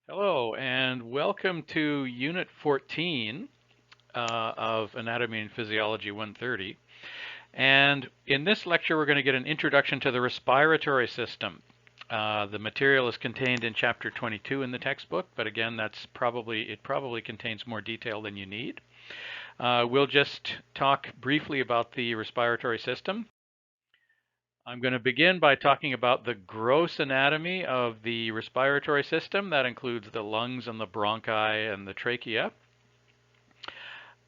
Hello, and welcome to Unit 14 of Anatomy and Physiology 130. And in this lecture, we're going to get an introduction to the respiratory system. The material is contained in Chapter 22 in the textbook, but again, it probably contains more detail than you need. We'll just talk briefly about the respiratory system. I'm going to begin by talking about the gross anatomy of the respiratory system. That includes the lungs and the bronchi and the trachea.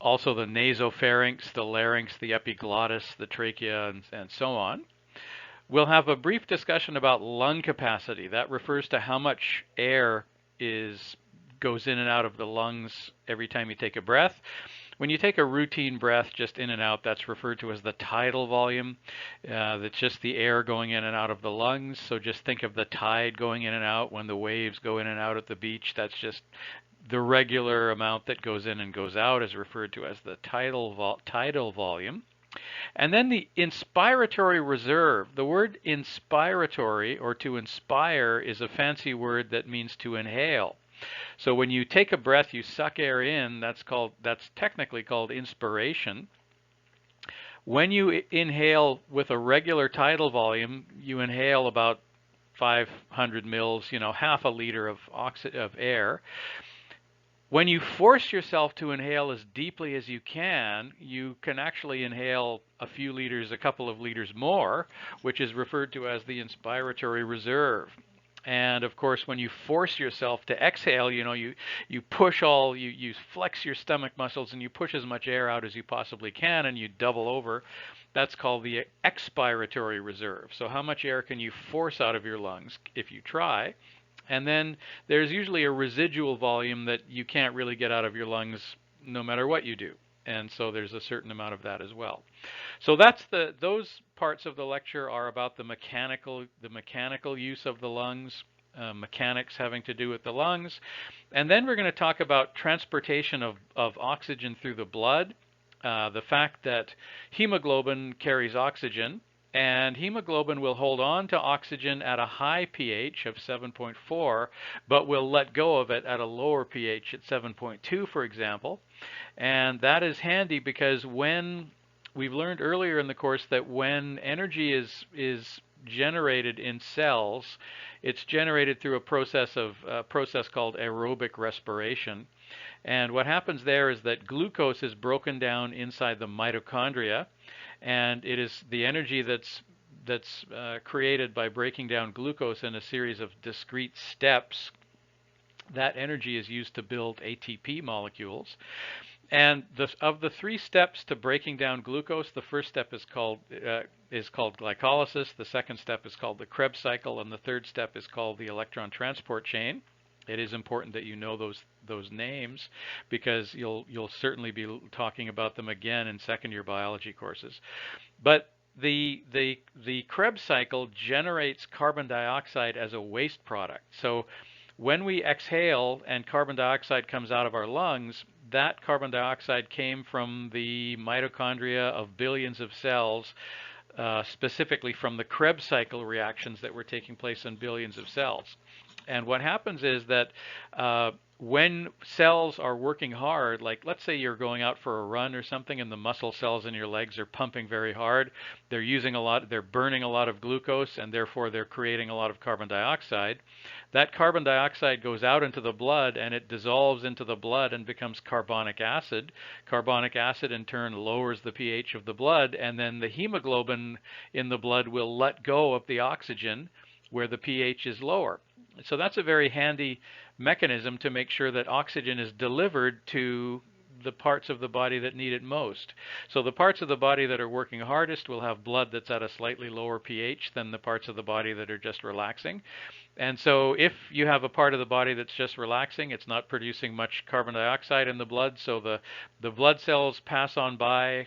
Also the nasopharynx, the larynx, the epiglottis, the trachea, and so on. We'll have a brief discussion about lung capacity. That refers to how much air goes in and out of the lungs every time you take a breath. When you take a routine breath just in and out, that's referred to as the tidal volume. That's just the air going in and out of the lungs. So just think of the tide going in and out when the waves go in and out at the beach. That's just the regular amount that goes in and goes out is referred to as the tidal volume. And then the inspiratory reserve. The word inspiratory, or to inspire, is a fancy word that means to inhale. So when you take a breath, you suck air in, that's technically called inspiration. When you inhale with a regular tidal volume, you inhale about 500 mils, half a liter of air. When you force yourself to inhale as deeply as you can actually inhale a few liters, a couple of liters more, which is referred to as the inspiratory reserve. And of course, when you force yourself to exhale, you flex your stomach muscles and you push as much air out as you possibly can and you double over. That's called the expiratory reserve. So how much air can you force out of your lungs if you try? And then there's usually a residual volume that you can't really get out of your lungs no matter what you do. And so there's a certain amount of that as well. So those parts of the lecture are about the mechanical use of the lungs, mechanics having to do with the lungs. And then we're going to talk about transportation of oxygen through the blood, the fact that hemoglobin carries oxygen, and hemoglobin will hold on to oxygen at a high pH of 7.4, but will let go of it at a lower pH at 7.2, for example. And that is handy because we've learned earlier in the course that when energy is generated in cells, it's generated through a process called aerobic respiration. And what happens there is that glucose is broken down inside the mitochondria, and it is the energy that's created by breaking down glucose in a series of discrete steps. That energy is used to build ATP molecules. And of the three steps to breaking down glucose, the first step is called glycolysis. The second step is called the Krebs cycle, and the third step is called the electron transport chain. It is important that you know those names because you'll certainly be talking about them again in second-year biology courses. But the Krebs cycle generates carbon dioxide as a waste product. So when we exhale and carbon dioxide comes out of our lungs, that carbon dioxide came from the mitochondria of billions of cells, specifically from the Krebs cycle reactions that were taking place in billions of cells. And what happens is that when cells are working hard, like let's say you're going out for a run or something and the muscle cells in your legs are pumping very hard, they're burning a lot of glucose and therefore they're creating a lot of carbon dioxide. That carbon dioxide goes out into the blood and it dissolves into the blood and becomes carbonic acid. Carbonic acid in turn lowers the pH of the blood, and then the hemoglobin in the blood will let go of the oxygen where the pH is lower. So that's a very handy mechanism to make sure that oxygen is delivered to the parts of the body that need it most. So the parts of the body that are working hardest will have blood that's at a slightly lower pH than the parts of the body that are just relaxing. And so if you have a part of the body that's just relaxing, it's not producing much carbon dioxide in the blood, so the blood cells pass on by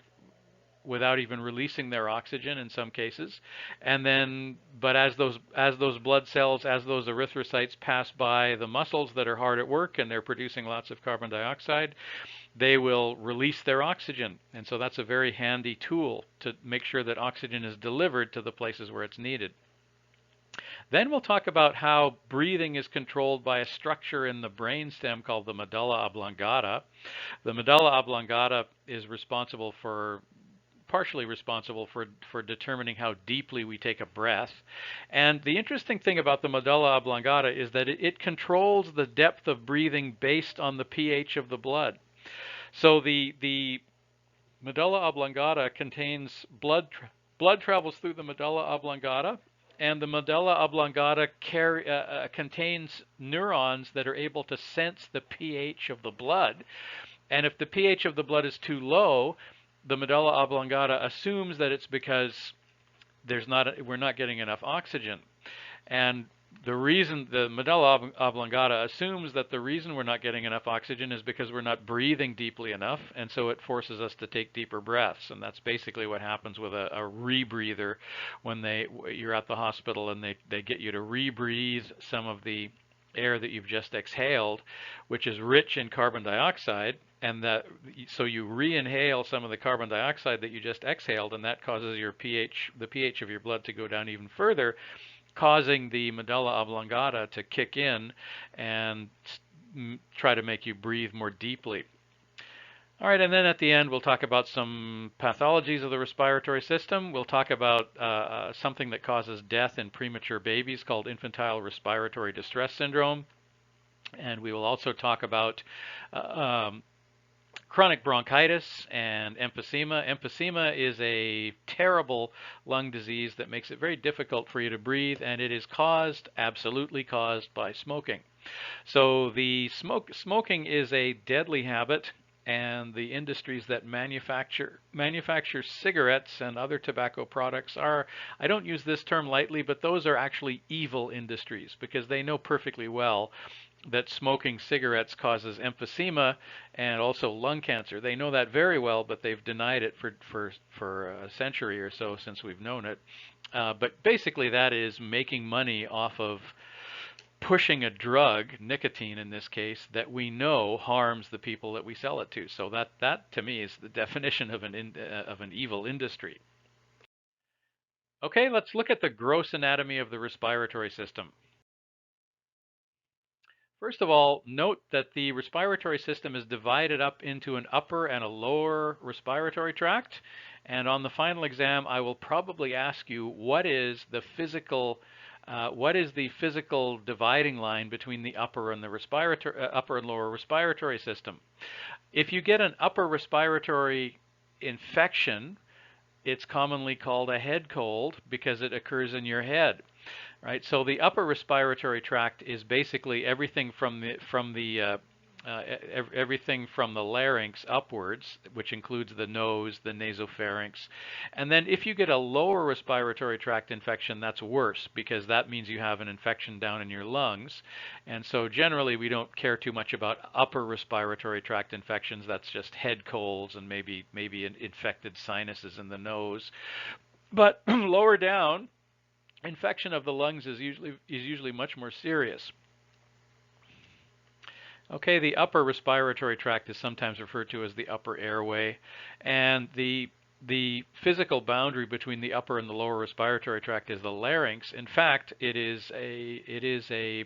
without even releasing their oxygen in some cases. And then, but as those blood cells, as those erythrocytes pass by the muscles that are hard at work and they're producing lots of carbon dioxide, they will release their oxygen. And so that's a very handy tool to make sure that oxygen is delivered to the places where it's needed. Then we'll talk about how breathing is controlled by a structure in the brainstem called the medulla oblongata. The medulla oblongata is partially responsible for determining how deeply we take a breath. And the interesting thing about the medulla oblongata is that it controls the depth of breathing based on the pH of the blood. So the medulla oblongata contains blood travels through the medulla oblongata, and the medulla oblongata contains neurons that are able to sense the pH of the blood. And if the pH of the blood is too low, the medulla oblongata assumes that it's because we're not getting enough oxygen. And the reason the medulla oblongata assumes that the reason we're not getting enough oxygen is because we're not breathing deeply enough, and so it forces us to take deeper breaths. And that's basically what happens with a rebreather when you're at the hospital and they get you to rebreathe some of the air that you've just exhaled, which is rich in carbon dioxide, and so you re-inhale some of the carbon dioxide that you just exhaled, and that causes the pH of your blood to go down even further, causing the medulla oblongata to kick in and try to make you breathe more deeply. All right, and then at the end, we'll talk about some pathologies of the respiratory system. We'll talk about something that causes death in premature babies called infantile respiratory distress syndrome. And we will also talk about chronic bronchitis and emphysema. Emphysema is a terrible lung disease that makes it very difficult for you to breathe, and it is absolutely caused by smoking. So smoking is a deadly habit, and the industries that manufacture cigarettes and other tobacco products I don't use this term lightly, but those are actually evil industries, because they know perfectly well that smoking cigarettes causes emphysema and also lung cancer. They know that very well, but they've denied it for a century or so since we've known it. But basically that is making money off of pushing a drug, nicotine in this case, that we know harms the people that we sell it to. So that to me is the definition of an evil industry. Okay, let's look at the gross anatomy of the respiratory system. First of all, note that the respiratory system is divided up into an upper and a lower respiratory tract. And on the final exam, I will probably ask you what is the physical dividing line between the upper and lower respiratory system. If you get an upper respiratory infection, it's commonly called a head cold because it occurs in your head. Right, so the upper respiratory tract is basically everything from everything from the larynx upwards, which includes the nose, the nasopharynx. And then if you get a lower respiratory tract infection, that's worse, because that means you have an infection down in your lungs. And so generally we don't care too much about upper respiratory tract infections. That's just head colds and maybe infected sinuses in the nose. But lower down, infection of the lungs is usually much more serious. Okay, the upper respiratory tract is sometimes referred to as the upper airway, and the physical boundary between the upper and the lower respiratory tract is the larynx. In fact, it is a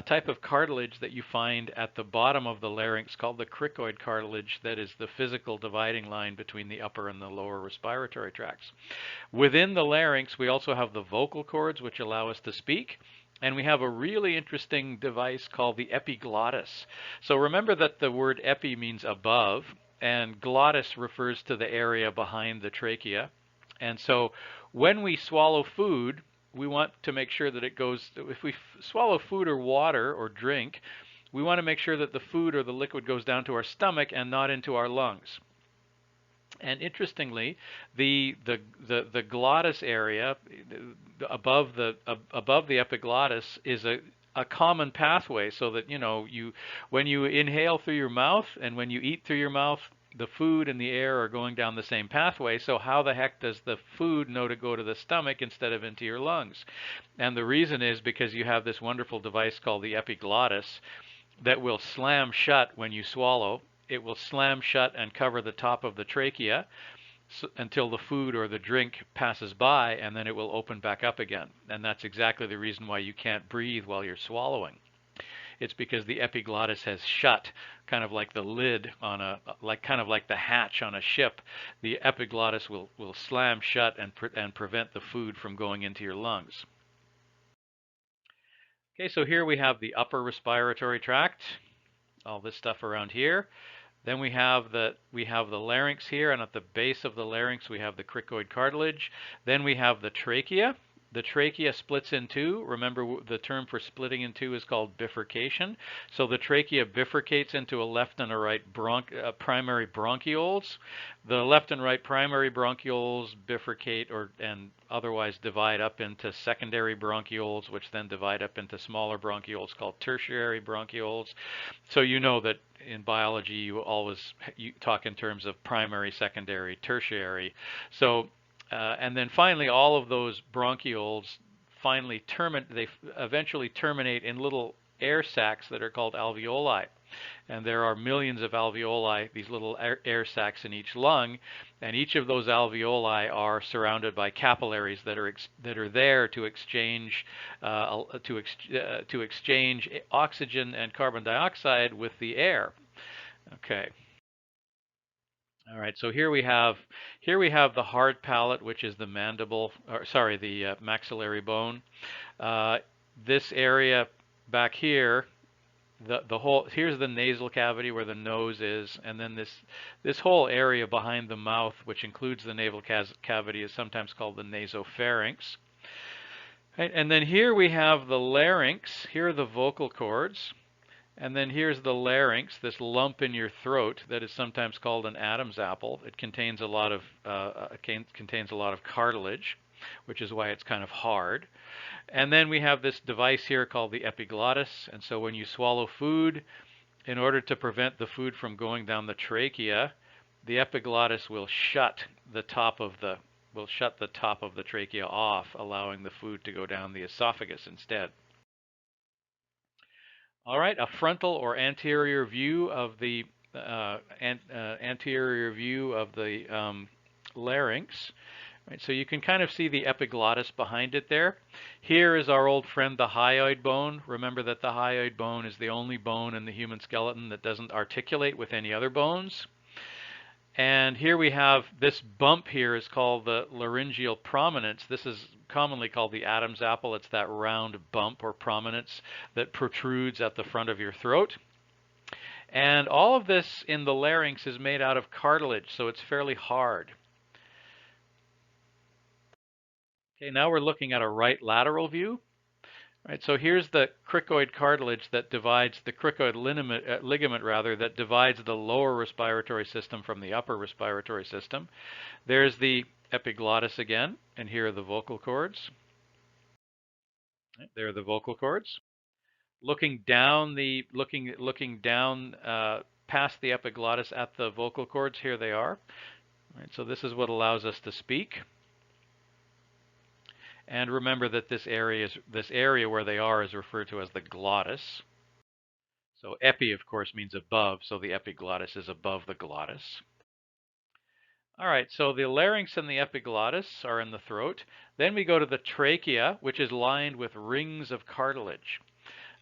type of cartilage that you find at the bottom of the larynx called the cricoid cartilage that is the physical dividing line between the upper and the lower respiratory tracts. Within the larynx, we also have the vocal cords, which allow us to speak. And we have a really interesting device called the epiglottis. So remember that the word epi means above, and glottis refers to the area behind the trachea. And so when we swallow food, we want to make sure that it goes, if we swallow food or water or drink, we want to make sure that the food or the liquid goes down to our stomach and not into our lungs. And interestingly, the glottis area above the epiglottis is a common pathway, so that when you inhale through your mouth and when you eat through your mouth, the food and the air are going down the same pathway. So how the heck does the food know to go to the stomach instead of into your lungs? And the reason is because you have this wonderful device called the epiglottis that will slam shut when you swallow. It will slam shut and cover the top of the trachea. until the food or the drink passes by, and then it will open back up again. And that's exactly the reason why you can't breathe while you're swallowing. It's because the epiglottis has shut, kind of like the lid on kind of like the hatch on a ship. The epiglottis will slam shut and prevent the food from going into your lungs. Okay, so here we have the upper respiratory tract, all this stuff around here. Then we have the larynx here, and at the base of the larynx we have the cricoid cartilage. Then we have the trachea. The trachea splits in two. Remember, the term for splitting in two is called bifurcation. So the trachea bifurcates into a left and a right primary bronchioles. The left and right primary bronchioles bifurcate and otherwise divide up into secondary bronchioles, which then divide up into smaller bronchioles called tertiary bronchioles. So you know that in biology you talk in terms of primary, secondary, tertiary. So and then finally, all of those bronchioles they eventually terminate in little air sacs that are called alveoli. And there are millions of alveoli, these little air sacs in each lung, and each of those alveoli are surrounded by capillaries that are there to exchange oxygen and carbon dioxide with the air. Okay. All right, so here we have the hard palate, which is the mandible, or sorry, the maxillary bone. This area back here, here's the nasal cavity where the nose is, and then this whole area behind the mouth, which includes the naval cavity, is sometimes called the nasopharynx. Right, and then here we have the larynx. Here are the vocal cords. And then here's the larynx, this lump in your throat that is sometimes called an Adam's apple. It contains a lot of cartilage, which is why it's kind of hard. And then we have this device here called the epiglottis. And so when you swallow food, in order to prevent the food from going down the trachea, the epiglottis will shut the top of the trachea off, allowing the food to go down the esophagus instead. All right, a frontal or anterior view of the larynx. Right, so you can kind of see the epiglottis behind it there. Here is our old friend, the hyoid bone. Remember that the hyoid bone is the only bone in the human skeleton that doesn't articulate with any other bones. And here we have this bump here is called the laryngeal prominence. This is commonly called the Adam's apple. It's that round bump or prominence that protrudes at the front of your throat. And all of this in the larynx is made out of cartilage, so it's fairly hard. Okay, now we're looking at a right lateral view. Right, so here's the cricoid cartilage that divides the cricoid ligament that divides the lower respiratory system from the upper respiratory system. There's the epiglottis again, and here are the vocal cords. Right, there are the vocal cords. Looking down past the epiglottis at the vocal cords, here they are. Right, so this is what allows us to speak. And remember that this area where they are is referred to as the glottis. So epi, of course, means above, so the epiglottis is above the glottis. All right, so the larynx and the epiglottis are in the throat. Then we go to the trachea, which is lined with rings of cartilage.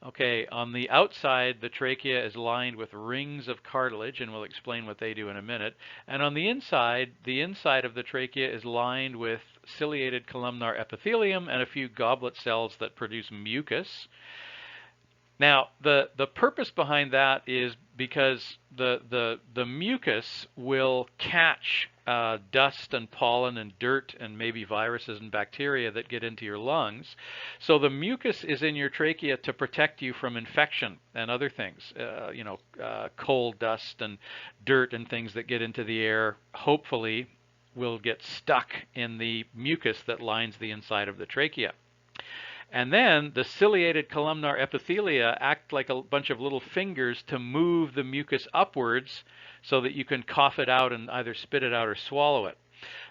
Okay, on the outside, the trachea is lined with rings of cartilage, and we'll explain what they do in a minute. And on the inside of the trachea is lined with ciliated columnar epithelium and a few goblet cells that produce mucus. Now, the purpose behind that is because the mucus will catch dust and pollen and dirt and maybe viruses and bacteria that get into your lungs. So the mucus is in your trachea to protect you from infection and other things, coal dust and dirt and things that get into the air, hopefully will get stuck in the mucus that lines the inside of the trachea. And then the ciliated columnar epithelia act like a bunch of little fingers to move the mucus upwards so that you can cough it out and either spit it out or swallow it.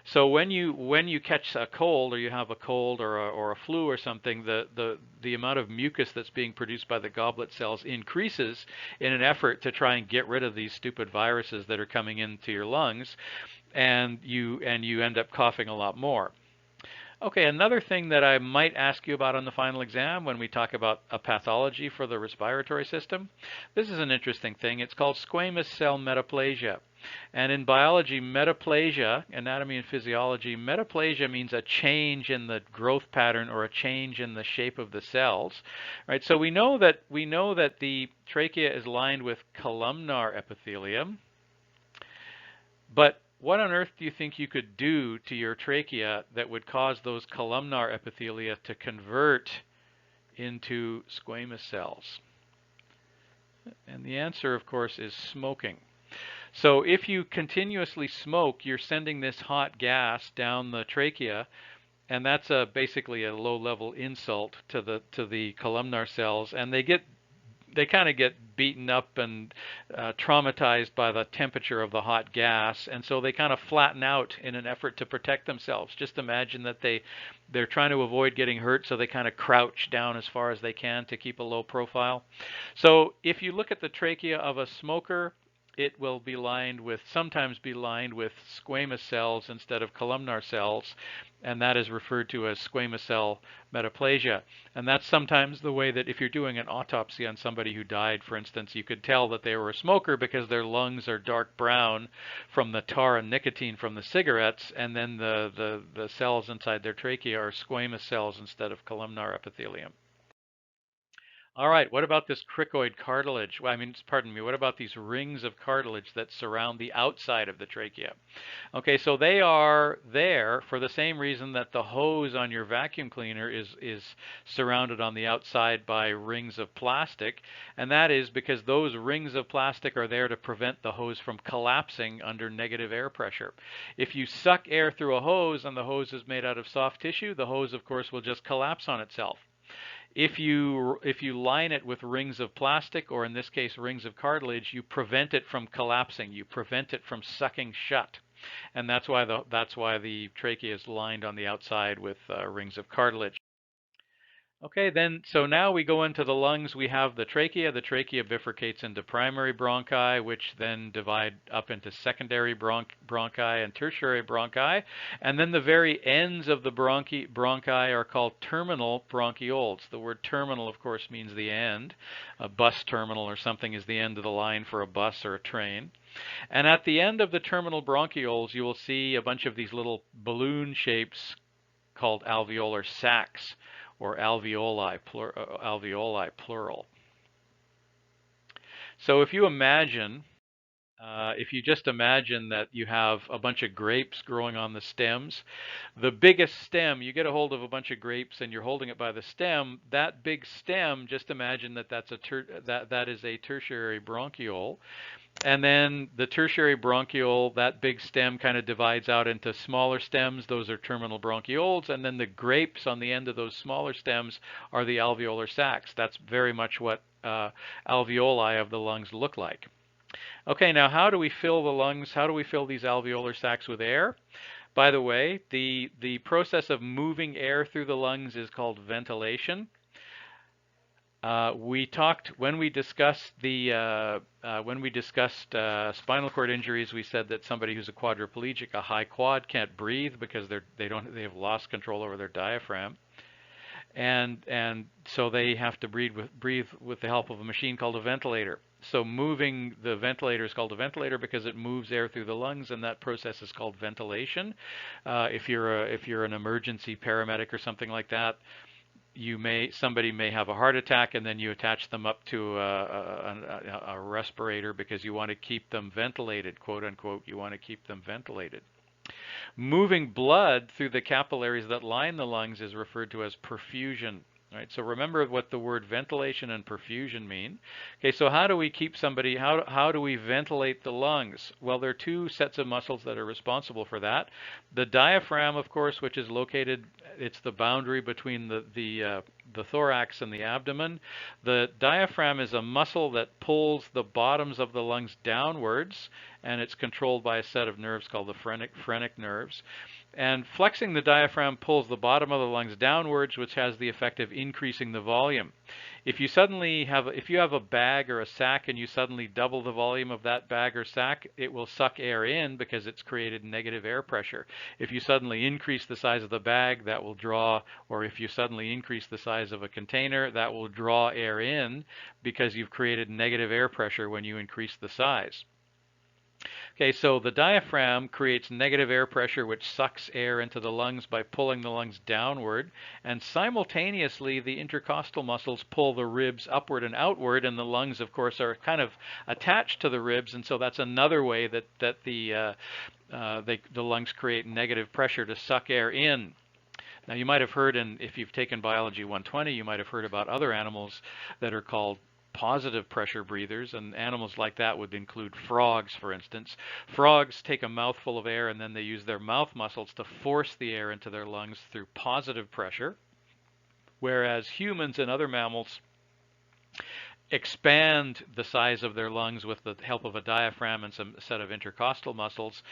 So when you catch a cold, or you have a cold or a flu or something, the amount of mucus that's being produced by the goblet cells increases in an effort to try and get rid of these stupid viruses that are coming into your lungs. and you end up coughing a lot more. Okay, another thing that I might ask you about on the final exam when we talk about a pathology for the respiratory system, this is an interesting thing. It's called squamous cell metaplasia. And in biology, metaplasia, anatomy and physiology, metaplasia means a change in the growth pattern or a change in the shape of the cells, right? So we know that the trachea is lined with columnar epithelium, but what on earth do you think you could do to your trachea that would cause those columnar epithelia to convert into squamous cells? And the answer, of course, is smoking. So if you continuously smoke, you're sending this hot gas down the trachea, and that's basically a low-level insult to the columnar cells, and they kind of get beaten up and traumatized by the temperature of the hot gas, and so they kind of flatten out in an effort to protect themselves. Just imagine that they're trying to avoid getting hurt, so they kind of crouch down as far as they can to keep a low profile. So if you look at the trachea of a smoker, it will sometimes be lined with squamous cells instead of columnar cells, and that is referred to as squamous cell metaplasia. And that's sometimes the way that if you're doing an autopsy on somebody who died, for instance, you could tell that they were a smoker because their lungs are dark brown from the tar and nicotine from the cigarettes, and then the cells inside their trachea are squamous cells instead of columnar epithelium. All right, what about this cricoid cartilage? Well, pardon me, what about these rings of cartilage that surround the outside of the trachea? Okay, so they are there for the same reason that the hose on your vacuum cleaner is surrounded on the outside by rings of plastic, and that is because those rings of plastic are there to prevent the hose from collapsing under negative air pressure. If you suck air through a hose and the hose is made out of soft tissue, the hose, of course, will just collapse on itself. If you line it with rings of plastic, or in this case rings of cartilage, you prevent it from collapsing. You prevent it from sucking shut, and that's why the trachea is lined on the outside with rings of cartilage. Okay, then, so now we go into the lungs. We have the trachea. The trachea bifurcates into primary bronchi, which then divide up into secondary bronchi and tertiary bronchi. And then the very ends of the bronchi are called terminal bronchioles. The word terminal, of course, means the end. A bus terminal or something is the end of the line for a bus or a train. And at the end of the terminal bronchioles, you will see a bunch of these little balloon shapes called alveolar sacs, or alveoli plural. So if you just imagine that you have a bunch of grapes growing on the stems, the biggest stem, you get a hold of a bunch of grapes and you're holding it by the stem, that big stem, just imagine that that is a tertiary bronchiole. And then the tertiary bronchiole, that big stem kind of divides out into smaller stems. Those are terminal bronchioles. And then the grapes on the end of those smaller stems are the alveolar sacs. That's very much what alveoli of the lungs look like. Okay, now how do we fill the lungs? How do we fill these alveolar sacs with air? By the way, the process of moving air through the lungs is called ventilation. We talked when we discussed spinal cord injuries. We said that somebody who's a quadriplegic, a high quad, can't breathe because they have lost control over their diaphragm, and so they have to breathe with the help of a machine called a ventilator. So moving the ventilator is called a ventilator because it moves air through the lungs, and that process is called ventilation. If you're an emergency paramedic or something like that, somebody may have a heart attack, and then you attach them up to a respirator because you want to keep them ventilated, quote unquote. You want to keep them ventilated. Moving blood through the capillaries that line the lungs is referred to as perfusion. Right, so remember what the word ventilation and perfusion mean. Okay, so how do we keep somebody, how do we ventilate the lungs? Well, there are two sets of muscles that are responsible for that. The diaphragm, of course, which is located, it's the boundary between the thorax and the abdomen. The diaphragm is a muscle that pulls the bottoms of the lungs downwards, and it's controlled by a set of nerves called the phrenic nerves. And flexing the diaphragm pulls the bottom of the lungs downwards, which has the effect of increasing the volume. If you have a bag or a sack and you suddenly double the volume of that bag or sack, it will suck air in because it's created negative air pressure. If you suddenly increase the size of the bag, that will draw, or if you suddenly increase the size of a container, that will draw air in because you've created negative air pressure when you increase the size. Okay, so the diaphragm creates negative air pressure, which sucks air into the lungs by pulling the lungs downward, and simultaneously the intercostal muscles pull the ribs upward and outward, and the lungs, of course, are kind of attached to the ribs, and so that's another way that the lungs create negative pressure to suck air in. Now, you might have heard, if you've taken Biology 120, you might have heard about other animals that are called positive pressure breathers, and animals like that would include frogs, for instance. Frogs take a mouthful of air and then they use their mouth muscles to force the air into their lungs through positive pressure, whereas humans and other mammals expand the size of their lungs with the help of a diaphragm and some set of intercostal muscles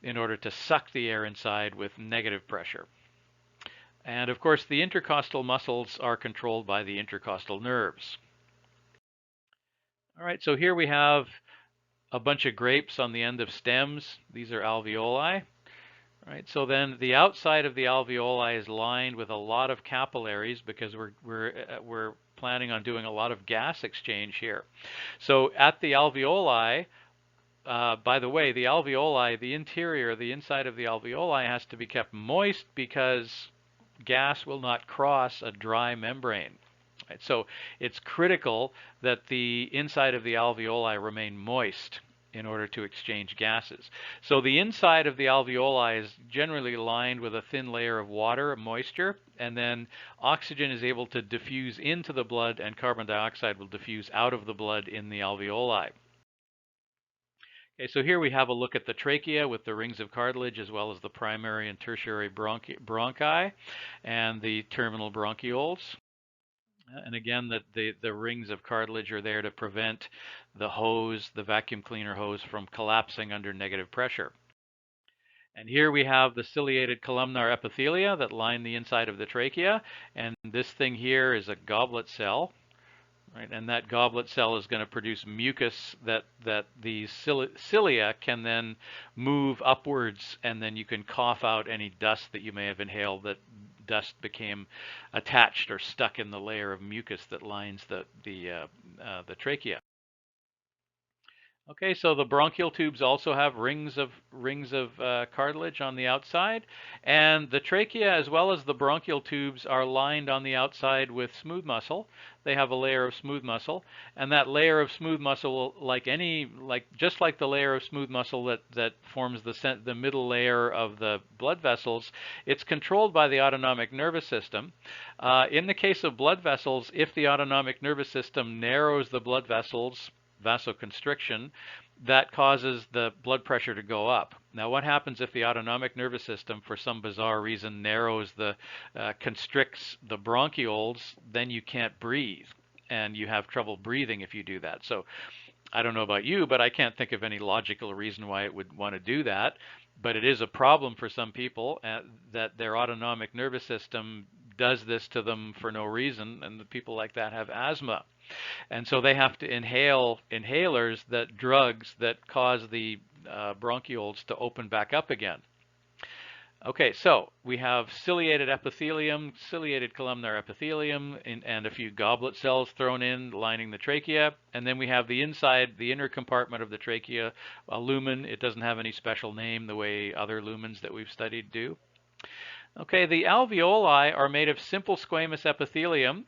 in order to suck the air inside with negative pressure. And of course, the intercostal muscles are controlled by the intercostal nerves. All right, so here we have a bunch of grapes on the end of stems. These are alveoli. All right, so then the outside of the alveoli is lined with a lot of capillaries because we're planning on doing a lot of gas exchange here. So at the alveoli, by the way, the alveoli, the interior, the inside of the alveoli has to be kept moist because gas will not cross a dry membrane. Right, so it's critical that the inside of the alveoli remain moist in order to exchange gases. So the inside of the alveoli is generally lined with a thin layer of water, moisture, and then oxygen is able to diffuse into the blood and carbon dioxide will diffuse out of the blood in the alveoli. Okay, so here we have a look at the trachea with the rings of cartilage as well as the primary and tertiary bronchi and the terminal bronchioles. And again, the rings of cartilage are there to prevent the hose, the vacuum cleaner hose, from collapsing under negative pressure. And here we have the ciliated columnar epithelia that line the inside of the trachea. And this thing here is a goblet cell. Right, and that goblet cell is going to produce mucus that the cilia can then move upwards, and then you can cough out any dust that you may have inhaled. That dust became attached or stuck in the layer of mucus that lines the trachea. Okay, so the bronchial tubes also have rings of cartilage on the outside, and the trachea as well as the bronchial tubes are lined on the outside with smooth muscle. They have a layer of smooth muscle, and that layer of smooth muscle, just like the layer of smooth muscle that forms the middle layer of the blood vessels, it's controlled by the autonomic nervous system. In the case of blood vessels, if the autonomic nervous system narrows the blood vessels, vasoconstriction, that causes the blood pressure to go up. Now, what happens if the autonomic nervous system, for some bizarre reason, constricts the bronchioles? Then you can't breathe, and you have trouble breathing if you do that. So I don't know about you, but I can't think of any logical reason why it would want to do that. But it is a problem for some people that their autonomic nervous system does this to them for no reason, and the people like that have asthma. And so they have to inhale drugs that cause the bronchioles to open back up again. Okay, so we have ciliated epithelium, ciliated columnar epithelium, and a few goblet cells thrown in, lining the trachea. And then we have the inside, the inner compartment of the trachea, a lumen. It doesn't have any special name the way other lumens that we've studied do. Okay, the alveoli are made of simple squamous epithelium,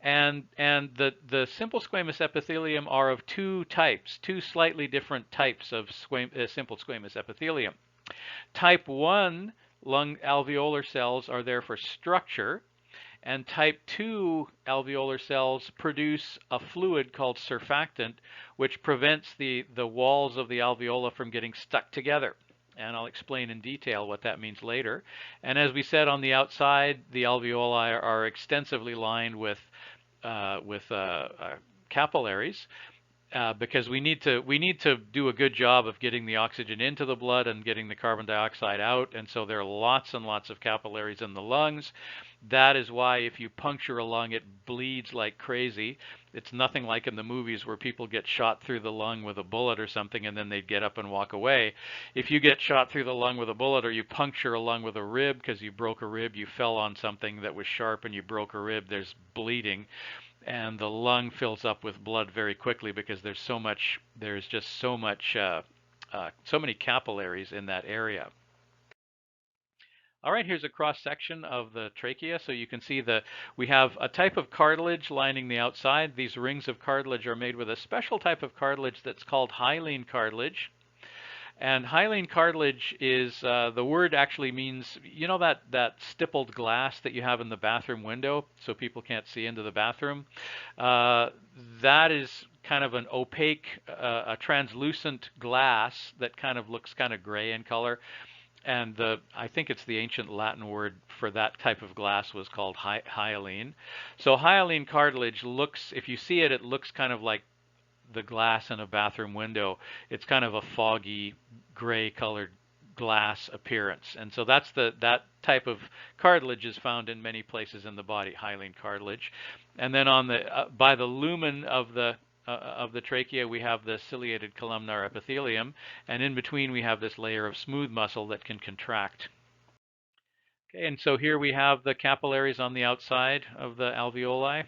and the simple squamous epithelium are of two types, two slightly different types of simple squamous epithelium. Type 1 lung alveolar cells are there for structure, and type 2 alveolar cells produce a fluid called surfactant, which prevents the walls of the alveola from getting stuck together. And I'll explain in detail what that means later. And as we said, on the outside, the alveoli are extensively lined with capillaries. because we need to do a good job of getting the oxygen into the blood and getting the carbon dioxide out. And so there are lots and lots of capillaries in the lungs. That is why if you puncture a lung, it bleeds like crazy. It's nothing like in the movies where people get shot through the lung with a bullet or something and then they'd get up and walk away. If you get shot through the lung with a bullet, or you puncture a lung with a rib because you broke a rib, you fell on something that was sharp and you broke a rib, there's bleeding, and the lung fills up with blood very quickly because there's just so many capillaries in that area. All right, here's a cross section of the trachea. So you can see we have a type of cartilage lining the outside. These rings of cartilage are made with a special type of cartilage that's called hyaline cartilage. And hyaline cartilage is, the word actually means, you know, that stippled glass that you have in the bathroom window so people can't see into the bathroom? That is kind of an opaque, a translucent glass that kind of looks kind of gray in color. And I think it's the ancient Latin word for that type of glass was called hyaline. So hyaline cartilage looks, if you see it, it looks kind of like the glass in a bathroom window. It's kind of a foggy gray colored glass appearance, and so that type of cartilage is found in many places in the body, hyaline cartilage. And then on the by the lumen of the trachea, we have the ciliated columnar epithelium, and in between we have this layer of smooth muscle that can contract. Okay, and so here we have the capillaries on the outside of the alveoli.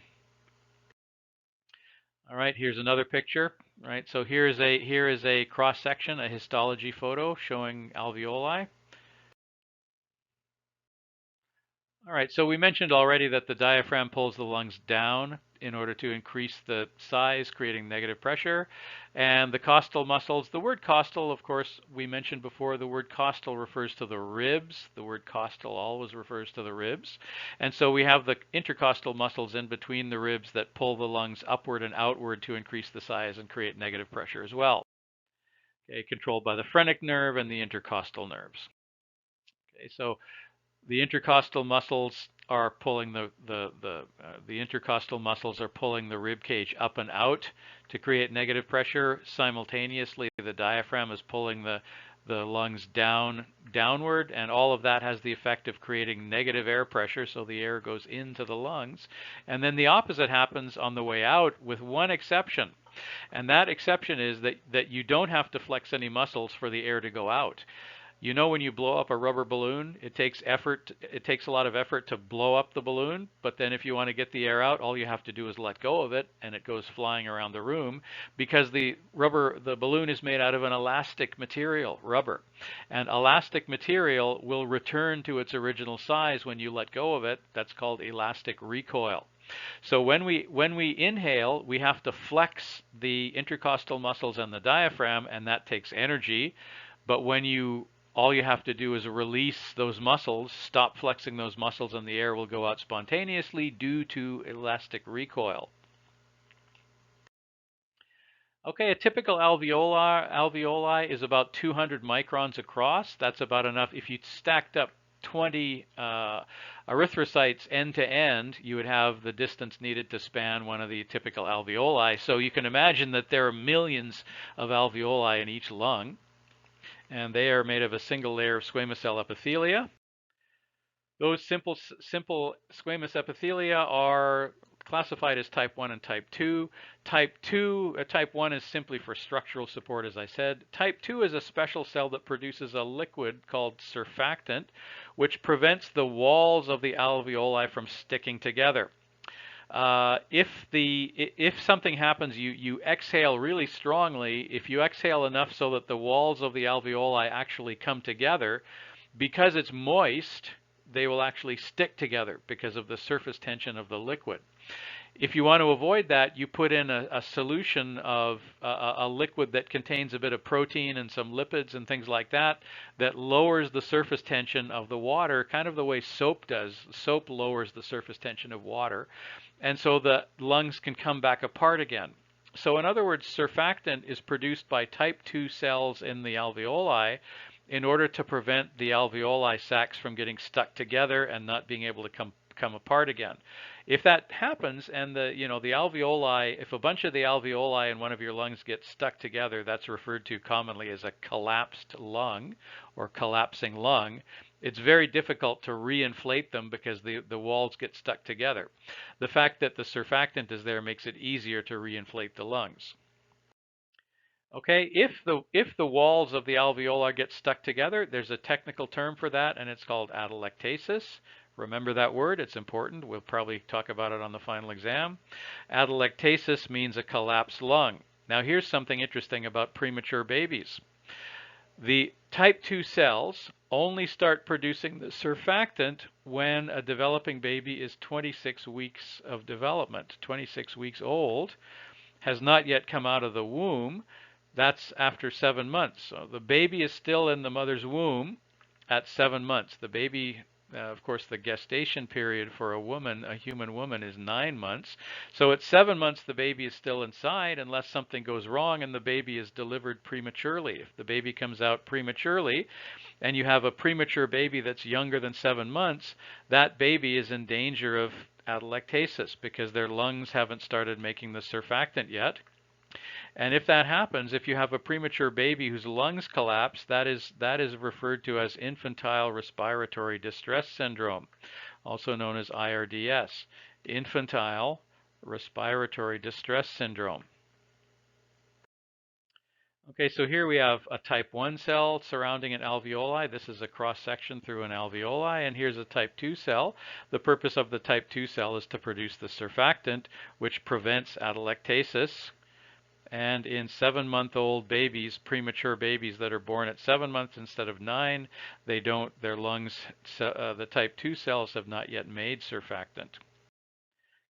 All right, here's another picture. Right, so here is a cross section, a histology photo showing alveoli. All right, so we mentioned already that the diaphragm pulls the lungs down in order to increase the size, creating negative pressure. And the costal muscles, the word costal, of course, we mentioned before, the word costal refers to the ribs. The word costal always refers to the ribs. And so we have the intercostal muscles in between the ribs that pull the lungs upward and outward to increase the size and create negative pressure as well. Okay, controlled by the phrenic nerve and the intercostal nerves. Okay, so the intercostal muscles are pulling the intercostal muscles are pulling the rib cage up and out to create negative pressure. Simultaneously, the diaphragm is pulling the lungs downward, and all of that has the effect of creating negative air pressure, so the air goes into the lungs. And then the opposite happens on the way out, with one exception. And that exception is that you don't have to flex any muscles for the air to go out. You know, when you blow up a rubber balloon, it takes a lot of effort to blow up the balloon, but then if you want to get the air out, all you have to do is let go of it and it goes flying around the room, because the balloon is made out of an elastic material, rubber. And elastic material will return to its original size when you let go of it. That's called elastic recoil. So when we inhale, we have to flex the intercostal muscles and the diaphragm, and that takes energy. But all you have to do is release those muscles, stop flexing those muscles, and the air will go out spontaneously due to elastic recoil. Okay, a typical alveoli is about 200 microns across. That's about enough. If you stacked up 20 erythrocytes end to end, you would have the distance needed to span one of the typical alveoli. So you can imagine that there are millions of alveoli in each lung, and they are made of a single layer of squamous cell epithelia. Those simple squamous epithelia are classified as type 1 and type 2. Type 1 is simply for structural support, as I said. Type 2 is a special cell that produces a liquid called surfactant, which prevents the walls of the alveoli from sticking together. If something happens, you exhale really strongly. If you exhale enough so that the walls of the alveoli actually come together, because it's moist, they will actually stick together because of the surface tension of the liquid. If you want to avoid that, you put in a solution of a liquid that contains a bit of protein and some lipids and things like that, that lowers the surface tension of the water, kind of the way soap does. Soap lowers the surface tension of water, and so the lungs can come back apart again. So in other words, surfactant is produced by type 2 cells in the alveoli in order to prevent the alveoli sacs from getting stuck together and not being able to come apart again. If that happens and the alveoli, if a bunch of the alveoli in one of your lungs get stuck together, that's referred to commonly as a collapsed lung or collapsing lung. It's very difficult to reinflate them because the walls get stuck together. The fact that the surfactant is there makes it easier to reinflate the lungs. Okay, if the walls of the alveoli get stuck together, there's a technical term for that, and it's called atelectasis. Remember that word, it's important. We'll probably talk about it on the final exam. Atelectasis means a collapsed lung. Now here's something interesting about premature babies. The type 2 cells only start producing the surfactant when a developing baby is 26 weeks of development, 26 weeks old, has not yet come out of the womb. That's after 7 months. So the baby is still in the mother's womb at 7 months. The baby, of course, the gestation period for a human woman, is 9 months. So at 7 months, the baby is still inside unless something goes wrong and the baby is delivered prematurely. If the baby comes out prematurely and you have a premature baby that's younger than 7 months, that baby is in danger of atelectasis because their lungs haven't started making the surfactant yet. And if that happens, if you have a premature baby whose lungs collapse, that is referred to as infantile respiratory distress syndrome, also known as IRDS, infantile respiratory distress syndrome. Okay, so here we have a type 1 cell surrounding an alveoli. This is a cross-section through an alveoli, and here's a type 2 cell. The purpose of the type 2 cell is to produce the surfactant, which prevents atelectasis. And in 7-month-old babies, premature babies that are born at 7 months instead of 9, their lungs, the type 2 cells have not yet made surfactant.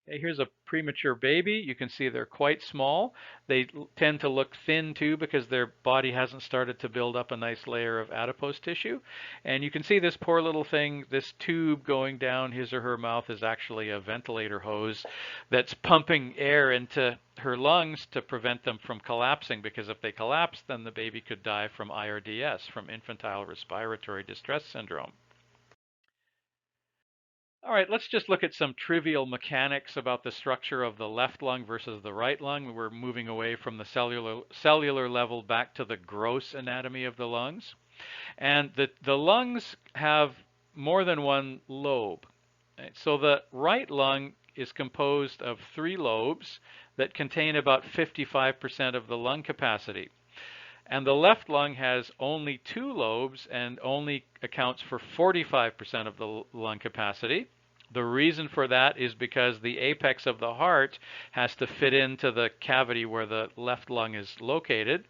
Okay, here's a premature baby. You can see they're quite small. They tend to look thin too because their body hasn't started to build up a nice layer of adipose tissue. And you can see this poor little thing, this tube going down his or her mouth is actually a ventilator hose that's pumping air into her lungs to prevent them from collapsing, because if they collapse, then the baby could die from IRDS, from infantile respiratory distress syndrome. All right, let's just look at some trivial mechanics about the structure of the left lung versus the right lung. We're moving away from the cellular level back to the gross anatomy of the lungs. And the lungs have more than one lobe. Right? So the right lung is composed of 3 lobes that contain about 55% of the lung capacity. And the left lung has only 2 lobes and only accounts for 45% of the lung capacity. The reason for that is because the apex of the heart has to fit into the cavity where the left lung is located.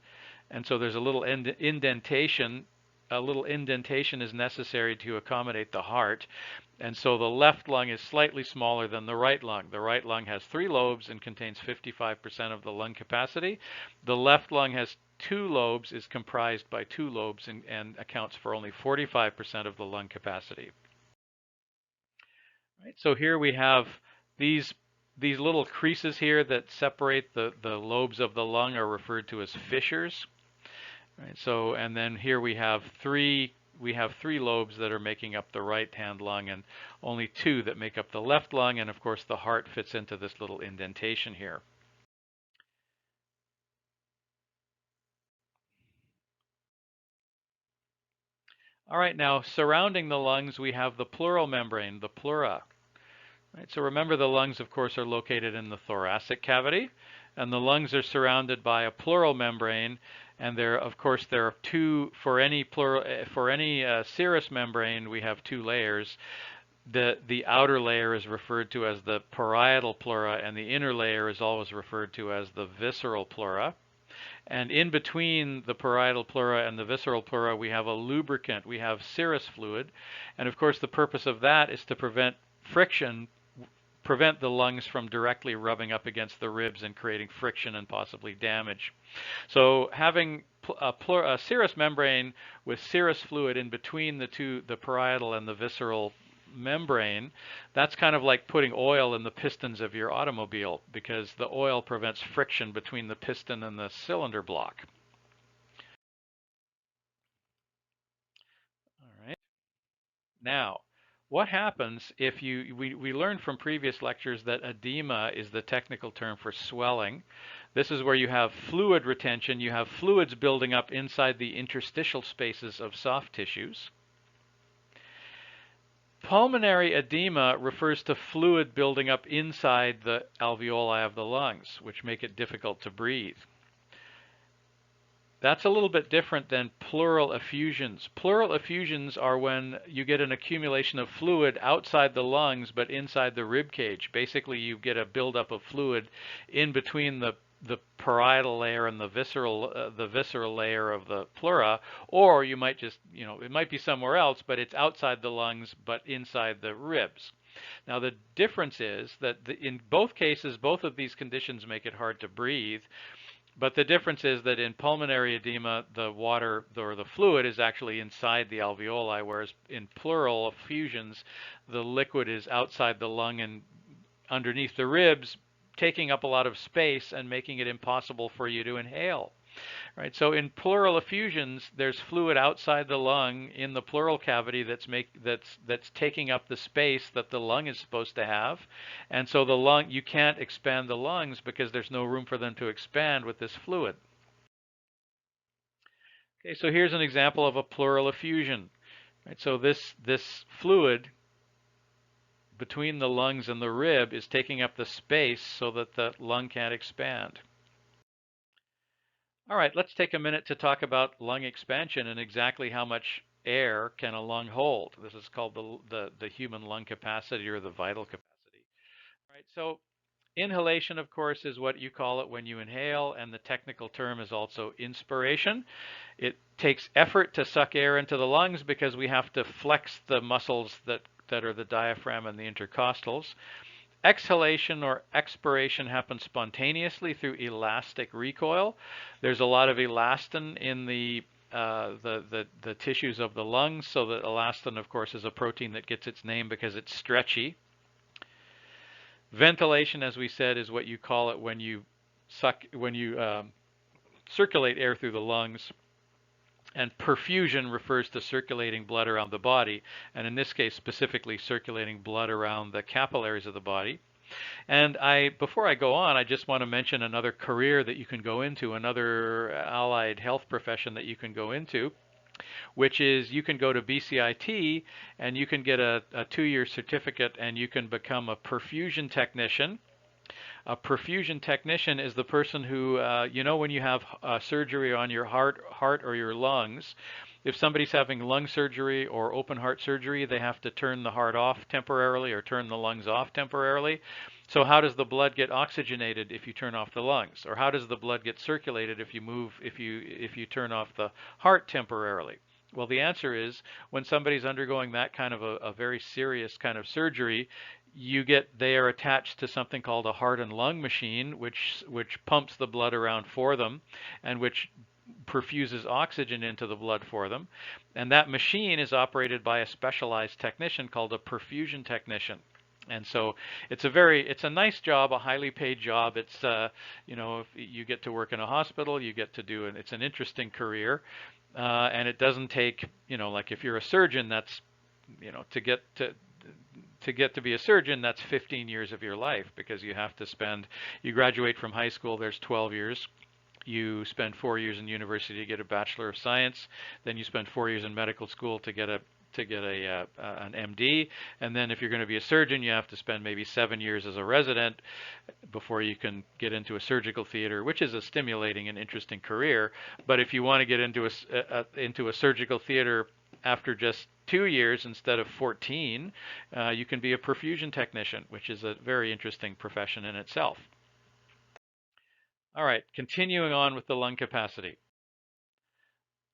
And so there's a little indentation. A little indentation is necessary to accommodate the heart. And so the left lung is slightly smaller than the right lung. The right lung has 3 lobes and contains 55% of the lung capacity. The left lung has 2 lobes, is comprised by 2 lobes, and accounts for only 45% of the lung capacity. Right, so here we have these little creases here that separate the lobes of the lung are referred to as fissures. Right, so, and then here we have 3 lobes that are making up the right-hand lung, and only 2 that make up the left lung, and of course the heart fits into this little indentation here. All right, now surrounding the lungs we have the pleural membrane, the pleura. Right, so remember, the lungs, of course, are located in the thoracic cavity, and the lungs are surrounded by a pleural membrane. And there are 2 for any serous membrane. We have 2 layers. The outer layer is referred to as the parietal pleura, and the inner layer is always referred to as the visceral pleura. And in between the parietal pleura and the visceral pleura, we have a lubricant. We have serous fluid, and of course, the purpose of that is to prevent friction. Prevent the lungs from directly rubbing up against the ribs and creating friction and possibly damage. So having a serous membrane with serous fluid in between the parietal and the visceral membrane, that's kind of like putting oil in the pistons of your automobile, because the oil prevents friction between the piston and the cylinder block. All right. Now, what happens if we learned from previous lectures that edema is the technical term for swelling. This is where you have fluid retention, you have fluids building up inside the interstitial spaces of soft tissues. Pulmonary edema refers to fluid building up inside the alveoli of the lungs, which make it difficult to breathe. That's a little bit different than pleural effusions. Pleural effusions are when you get an accumulation of fluid outside the lungs but inside the rib cage. Basically, you get a buildup of fluid in between the parietal layer and the visceral layer of the pleura, or you might just, it might be somewhere else, but it's outside the lungs but inside the ribs. Now, the difference is that in both cases, both of these conditions make it hard to breathe. But the difference is that in pulmonary edema, the water or the fluid is actually inside the alveoli, whereas in pleural effusions, the liquid is outside the lung and underneath the ribs, taking up a lot of space and making it impossible for you to inhale. Right? So in pleural effusions, there's fluid outside the lung in the pleural cavity that's taking up the space that the lung is supposed to have. And so the lung, you can't expand the lungs because there's no room for them to expand with this fluid. Okay, so here's an example of a pleural effusion. Right? So this fluid between the lungs and the rib is taking up the space so that the lung can't expand. All right, let's take a minute to talk about lung expansion and exactly how much air can a lung hold. This is called the human lung capacity or the vital capacity. All right, so inhalation, of course, is what you call it when you inhale, and the technical term is also inspiration. It takes effort to suck air into the lungs because we have to flex the muscles that are the diaphragm and the intercostals. Exhalation or expiration happens spontaneously through elastic recoil. There's a lot of elastin in the tissues of the lungs, so that elastin, of course, is a protein that gets its name because it's stretchy. Ventilation, as we said, is what you call it when you circulate air through the lungs. And perfusion refers to circulating blood around the body, and in this case, specifically circulating blood around the capillaries of the body. And before I go on, I just want to mention another career that you can go into, another allied health profession that you can go into, which is you can go to BCIT and you can get a 2-year certificate and you can become a perfusion technician. A perfusion technician is the person who, when you have surgery on your heart or your lungs, if somebody's having lung surgery or open heart surgery, they have to turn the heart off temporarily or turn the lungs off temporarily. So how does the blood get oxygenated if you turn off the lungs? Or how does the blood get circulated if you turn off the heart temporarily? Well, the answer is when somebody's undergoing that kind of a very serious kind of surgery, they are attached to something called a heart and lung machine, which pumps the blood around for them and which perfuses oxygen into the blood for them. And that machine is operated by a specialized technician called a perfusion technician. And so it's a nice job, a highly paid job. It's if you get to work in a hospital, you get to do it's an interesting career. And it doesn't take, like if you're a surgeon, that's, to get to be a surgeon, that's 15 years of your life, because you graduate from high school, there's 12 years. You spend 4 years in university to get a Bachelor of Science. Then you spend 4 years in medical school to get an MD. And then if you're going to be a surgeon, you have to spend maybe 7 years as a resident before you can get into a surgical theater, which is a stimulating and interesting career. But if you want to get into a surgical theater after just 2 years instead of 14, you can be a perfusion technician, which is a very interesting profession in itself. All right, continuing on with the lung capacity.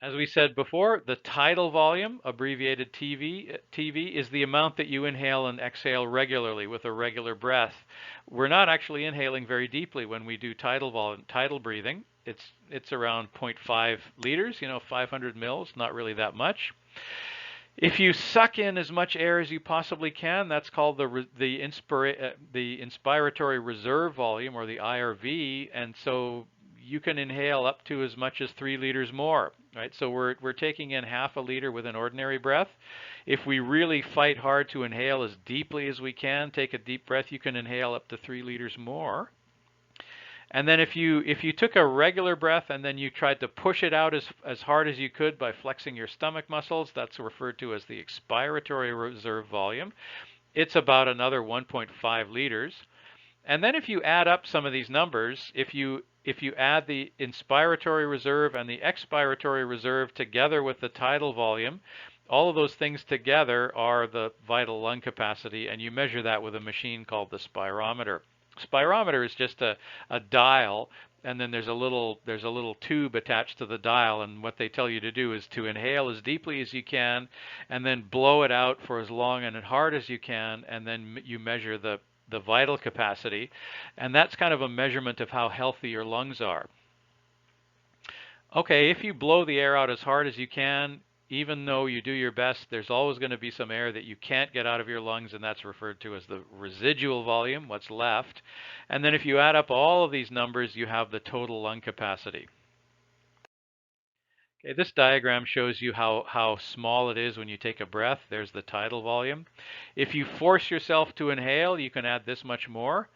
As we said before, the tidal volume, abbreviated TV, is the amount that you inhale and exhale regularly with a regular breath. We're not actually inhaling very deeply when we do tidal breathing. It's around 0.5 liters, 500 mils, not really that much. If you suck in as much air as you possibly can, that's called the inspiratory reserve volume, or the IRV, and so you can inhale up to as much as 3 liters more. right? So we're taking in half a liter with an ordinary breath. If we really fight hard to inhale as deeply as we can, take a deep breath, you can inhale up to 3 liters more. And then if you took a regular breath and then you tried to push it out as hard as you could by flexing your stomach muscles, that's referred to as the expiratory reserve volume. It's about another 1.5 liters. And then if you add up some of these numbers, if you add the inspiratory reserve and the expiratory reserve together with the tidal volume, all of those things together are the vital lung capacity, and you measure that with a machine called the spirometer. Spirometer is just a dial, and then there's a little tube attached to the dial, and what they tell you to do is to inhale as deeply as you can, and then blow it out for as long and as hard as you can, and then you measure the vital capacity, and that's kind of a measurement of how healthy your lungs are. Okay, if you blow the air out as hard as you can, even though you do your best, there's always going to be some air that you can't get out of your lungs, and that's referred to as the residual volume, what's left. And then if you add up all of these numbers, you have the total lung capacity. Okay, this diagram shows you how small it is when you take a breath. There's the tidal volume. If you force yourself to inhale, you can add this much more.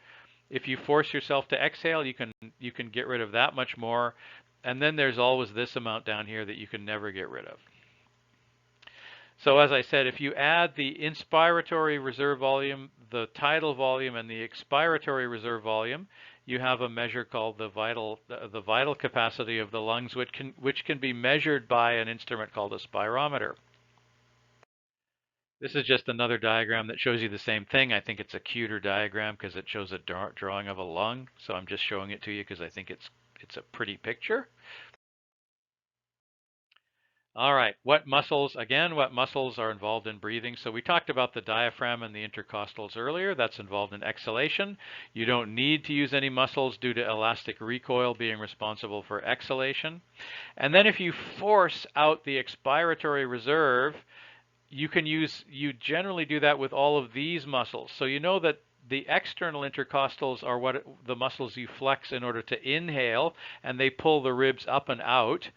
If you force yourself to exhale, you can get rid of that much more. And then there's always this amount down here that you can never get rid of. So as I said, if you add the inspiratory reserve volume, the tidal volume, and the expiratory reserve volume, you have a measure called the vital capacity of the lungs, which can be measured by an instrument called a spirometer. This is just another diagram that shows you the same thing. I think it's a cuter diagram because it shows a drawing of a lung. So I'm just showing it to you because I think it's a pretty picture. All right, what muscles are involved in breathing? So we talked about the diaphragm and the intercostals earlier. That's involved in exhalation. You don't need to use any muscles due to elastic recoil being responsible for exhalation. And then if you force out the expiratory reserve, you generally do that with all of these muscles. So you know that the external intercostals are the muscles you flex in order to inhale, and they pull the ribs up and out.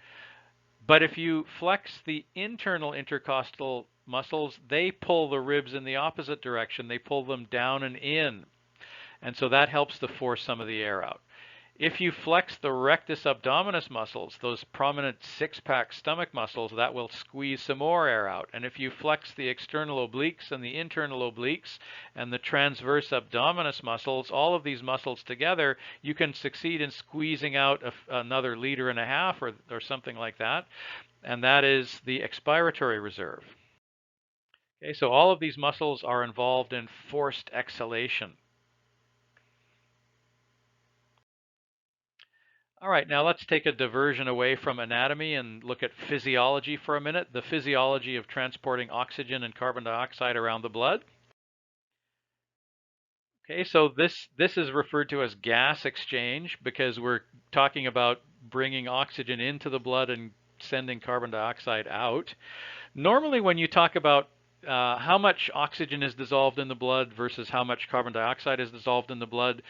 But if you flex the internal intercostal muscles, they pull the ribs in the opposite direction. They pull them down and in. And so that helps to force some of the air out. If you flex the rectus abdominis muscles, those prominent six-pack stomach muscles, that will squeeze some more air out. And if you flex the external obliques and the internal obliques and the transverse abdominis muscles, all of these muscles together, you can succeed in squeezing out another 1.5 liters or something like that. And that is the expiratory reserve. Okay, so all of these muscles are involved in forced exhalation. All right, now let's take a diversion away from anatomy and look at physiology for a minute, the physiology of transporting oxygen and carbon dioxide around the blood. Okay, so this is referred to as gas exchange because we're talking about bringing oxygen into the blood and sending carbon dioxide out. Normally when you talk about how much oxygen is dissolved in the blood versus how much carbon dioxide is dissolved in the blood,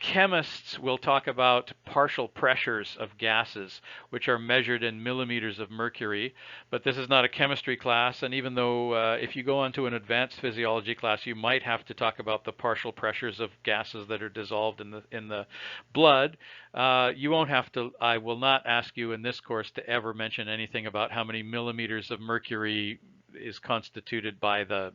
chemists will talk about partial pressures of gases, which are measured in millimeters of mercury. But this is not a chemistry class, and even though if you go on to an advanced physiology class, you might have to talk about the partial pressures of gases that are dissolved in the blood. You won't have to. I will not ask you in this course to ever mention anything about how many millimeters of mercury is constituted by the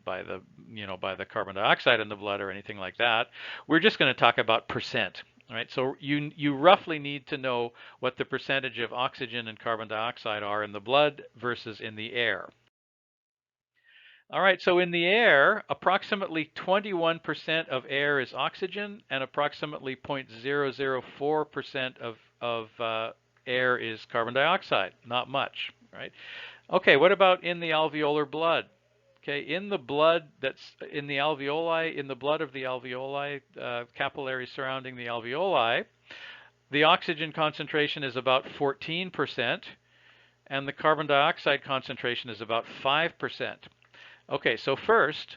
carbon dioxide in the blood or anything like that. We're just going to talk about percent. All right, so you roughly need to know what the percentage of oxygen and carbon dioxide are in the blood versus in the air. All right, so in the air, approximately 21% of air is oxygen, and approximately 0.004% of air is carbon dioxide. Not much, right? Okay, what about in the alveolar blood? Okay, in the blood that's in the alveoli, in the blood of the alveoli, capillaries surrounding the alveoli, the oxygen concentration is about 14%, and the carbon dioxide concentration is about 5%. Okay, so first,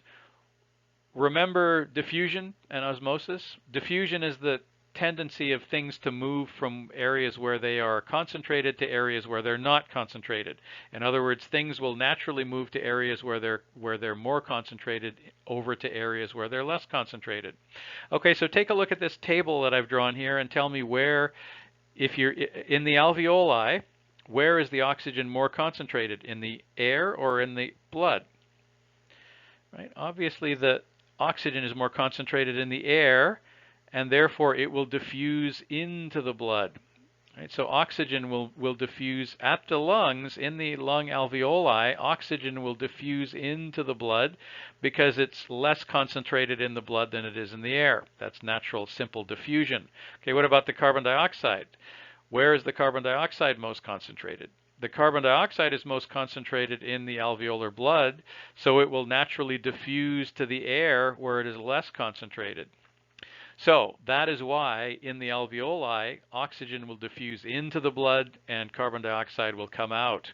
remember diffusion and osmosis. Diffusion is that tendency of things to move from areas where they are concentrated to areas where they're not concentrated. In other words, things will naturally move to areas where they're more concentrated over to areas where they're less concentrated. Okay, so take a look at this table that I've drawn here and tell me where, if you're in the alveoli, where is the oxygen more concentrated, in the air or in the blood? Right? Obviously, the oxygen is more concentrated in the air, and therefore it will diffuse into the blood. Right? So oxygen will diffuse at the lungs, in the lung alveoli. Oxygen will diffuse into the blood because it's less concentrated in the blood than it is in the air. That's natural, simple diffusion. Okay, what about the carbon dioxide? Where is the carbon dioxide most concentrated? The carbon dioxide is most concentrated in the alveolar blood, so it will naturally diffuse to the air where it is less concentrated. So that is why in the alveoli, oxygen will diffuse into the blood and carbon dioxide will come out.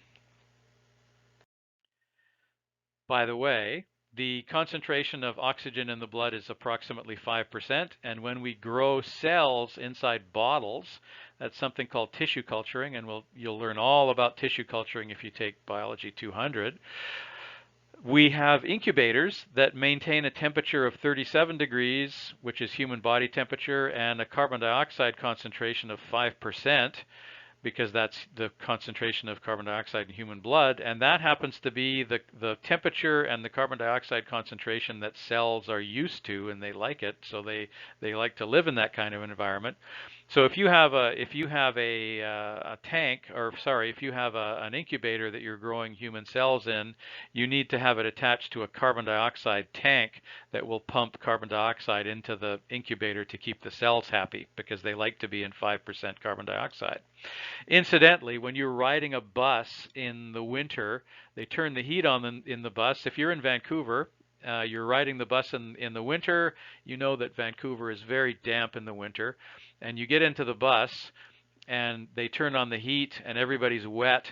By the way, the concentration of oxygen in the blood is approximately 5%, and when we grow cells inside bottles, that's something called tissue culturing, and you'll learn all about tissue culturing if you take Biology 200. We have incubators that maintain a temperature of 37 degrees, which is human body temperature, and a carbon dioxide concentration of 5%, because that's the concentration of carbon dioxide in human blood, and that happens to be the temperature and the carbon dioxide concentration that cells are used to, and they like it, so they like to live in that kind of environment. So if you have a tank, or sorry, if you have an incubator that you're growing human cells in, you need to have it attached to a carbon dioxide tank that will pump carbon dioxide into the incubator to keep the cells happy, because they like to be in 5% carbon dioxide. Incidentally, when you're riding a bus in the winter, they turn the heat on in the bus. If you're in Vancouver, you're riding the bus in the winter, you know that Vancouver is very damp in the winter, and you get into the bus and they turn on the heat and everybody's wet.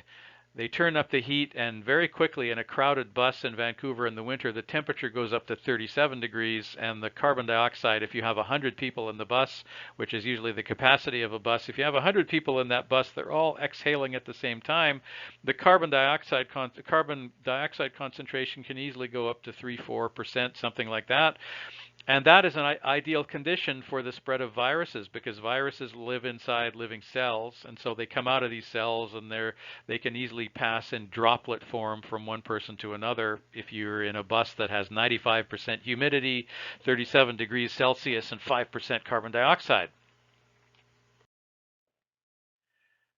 They turn up the heat, and very quickly in a crowded bus in Vancouver in the winter, the temperature goes up to 37 degrees, and the carbon dioxide, if you have 100 people in the bus, which is usually the capacity of a bus, if you have 100 people in that bus, they're all exhaling at the same time, the carbon dioxide concentration can easily go up to 3-4%, something like that. And that is an ideal condition for the spread of viruses, because viruses live inside living cells, and so they come out of these cells and they can easily pass in droplet form from one person to another if you're in a bus that has 95% humidity, 37 degrees Celsius, and 5% carbon dioxide.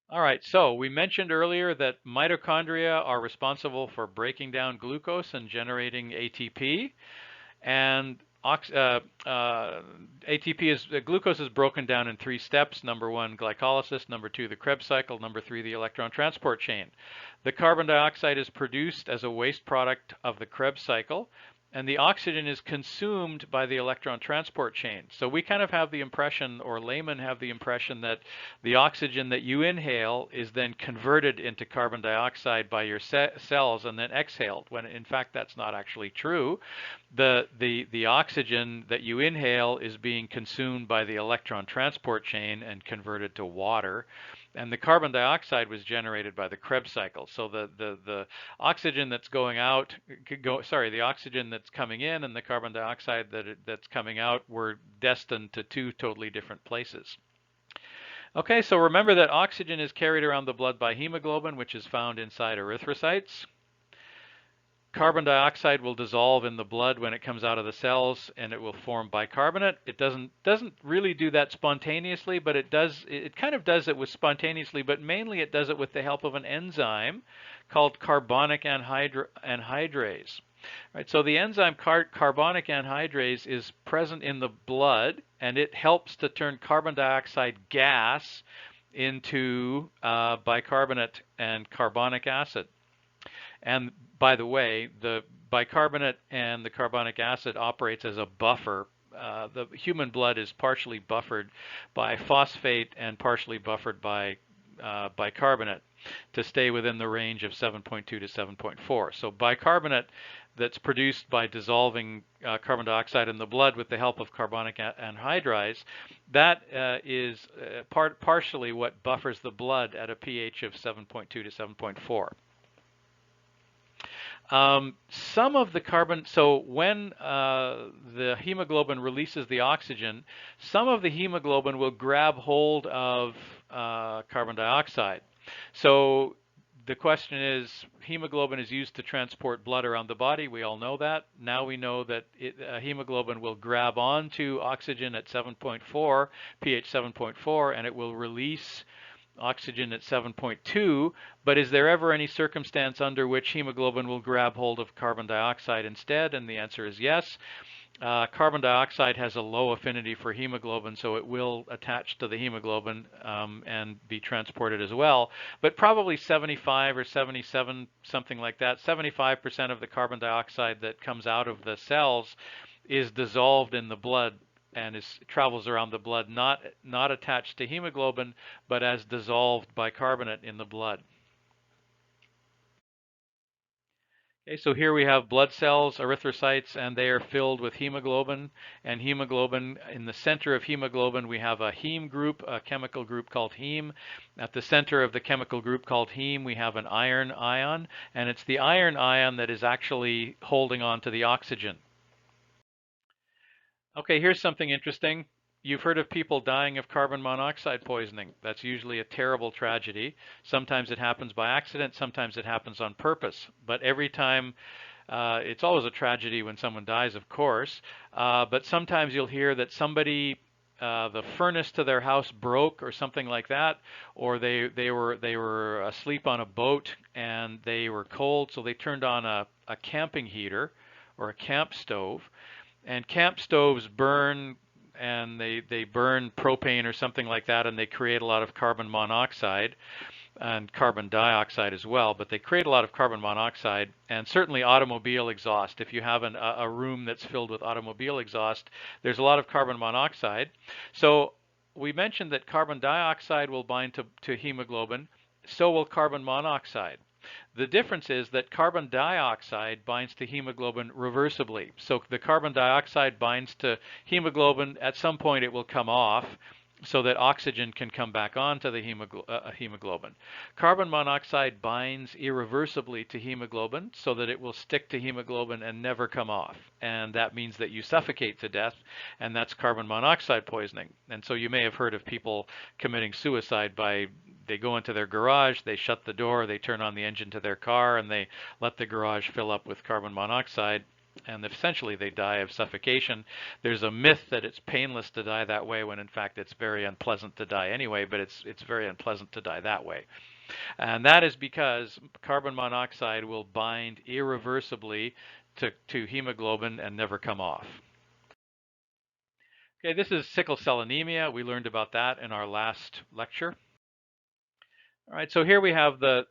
All right, so we mentioned earlier that mitochondria are responsible for breaking down glucose and generating ATP. And glucose is broken down in 3 steps. Number 1, glycolysis. Number 2, the Krebs cycle. Number 3, the electron transport chain. The carbon dioxide is produced as a waste product of the Krebs cycle, and the oxygen is consumed by the electron transport chain. So we kind of have the impression, or laymen have the impression, that the oxygen that you inhale is then converted into carbon dioxide by your cells and then exhaled, when in fact that's not actually true. The oxygen that you inhale is being consumed by the electron transport chain and converted to water. And the carbon dioxide was generated by the Krebs cycle. So the oxygen that's going out, the oxygen that's coming in and the carbon dioxide that's coming out were destined to 2 totally different places. Okay, so remember that oxygen is carried around the blood by hemoglobin, which is found inside erythrocytes. Carbon dioxide will dissolve in the blood when it comes out of the cells, and it will form bicarbonate. It doesn't really do that spontaneously, but it does. It kind of does it with spontaneously, but mainly it does it with the help of an enzyme called carbonic anhydrase. Right. So the enzyme carbonic anhydrase is present in the blood, and it helps to turn carbon dioxide gas into bicarbonate and carbonic acid. And by the way, the bicarbonate and the carbonic acid operates as a buffer. The human blood is partially buffered by phosphate and partially buffered by bicarbonate to stay within the range of 7.2 to 7.4. So bicarbonate that's produced by dissolving carbon dioxide in the blood with the help of carbonic anhydride, that is partially what buffers the blood at a pH of 7.2 to 7.4. Some of the carbon, so when the hemoglobin releases the oxygen, some of the hemoglobin will grab hold of carbon dioxide. So the question is, hemoglobin is used to transport blood around the body. We all know that. Now we know that hemoglobin will grab onto oxygen at 7.4, pH 7.4, and it will release oxygen at 7.2, but is there ever any circumstance under which hemoglobin will grab hold of carbon dioxide instead? And the answer is yes. Carbon dioxide has a low affinity for hemoglobin, so it will attach to the hemoglobin and be transported as well. But probably 75 or 77, something like that, 75% of the carbon dioxide that comes out of the cells is dissolved in the blood and travels around the blood, not attached to hemoglobin, but as dissolved bicarbonate in the blood. Okay, so here we have blood cells, erythrocytes, and they are filled with hemoglobin. And hemoglobin, in the center of hemoglobin, we have a heme group, a chemical group called heme. At the center of the chemical group called heme, we have an iron ion, and it's the iron ion that is actually holding on to the oxygen. Okay, here's something interesting. You've heard of people dying of carbon monoxide poisoning. That's usually a terrible tragedy. Sometimes it happens by accident, sometimes it happens on purpose. But every time, it's always a tragedy when someone dies, of course. But sometimes you'll hear that somebody, the furnace to their house broke or something like that, or they were asleep on a boat and they were cold, so they turned on a camping heater or a camp stove. And camp stoves burn, and they burn propane or something like that, and they create a lot of carbon monoxide and carbon dioxide as well, but they create a lot of carbon monoxide, and certainly automobile exhaust. If you have a room that's filled with automobile exhaust, there's a lot of carbon monoxide. So we mentioned that carbon dioxide will bind to hemoglobin, so will carbon monoxide. The difference is that carbon dioxide binds to hemoglobin reversibly. So the carbon dioxide binds to hemoglobin. At some point it will come off so that oxygen can come back onto the hemoglobin. Carbon monoxide binds irreversibly to hemoglobin so that it will stick to hemoglobin and never come off. And that means that you suffocate to death, and that's carbon monoxide poisoning. And so you may have heard of people committing suicide by they go into their garage, they shut the door, they turn on the engine to their car, and they let the garage fill up with carbon monoxide, and essentially they die of suffocation. There's a myth that it's painless to die that way, when in fact it's very unpleasant to die anyway, but it's very unpleasant to die that way. And that is because carbon monoxide will bind irreversibly to hemoglobin and never come off. Okay, this is sickle cell anemia. We learned about that in our last lecture. All right, so here we have the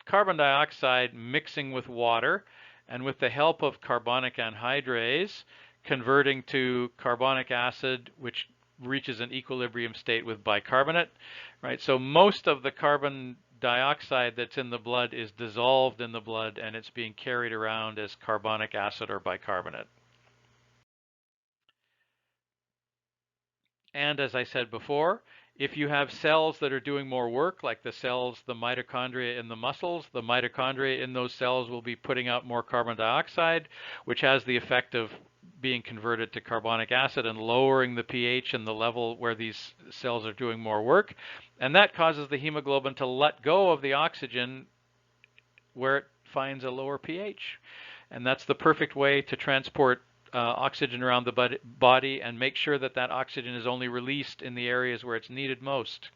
carbon dioxide mixing with water, and with the help of carbonic anhydrase, converting to carbonic acid, which reaches an equilibrium state with bicarbonate. Right, so most of the carbon dioxide that's in the blood is dissolved in the blood, and it's being carried around as carbonic acid or bicarbonate. And as I said before, if you have cells that are doing more work, like the mitochondria in the muscles, the mitochondria in those cells will be putting out more carbon dioxide, which has the effect of being converted to carbonic acid and lowering the pH and the level where these cells are doing more work. And that causes the hemoglobin to let go of the oxygen where it finds a lower pH. And that's the perfect way to transport oxygen around the body and make sure that that oxygen is only released in the areas where it's needed most.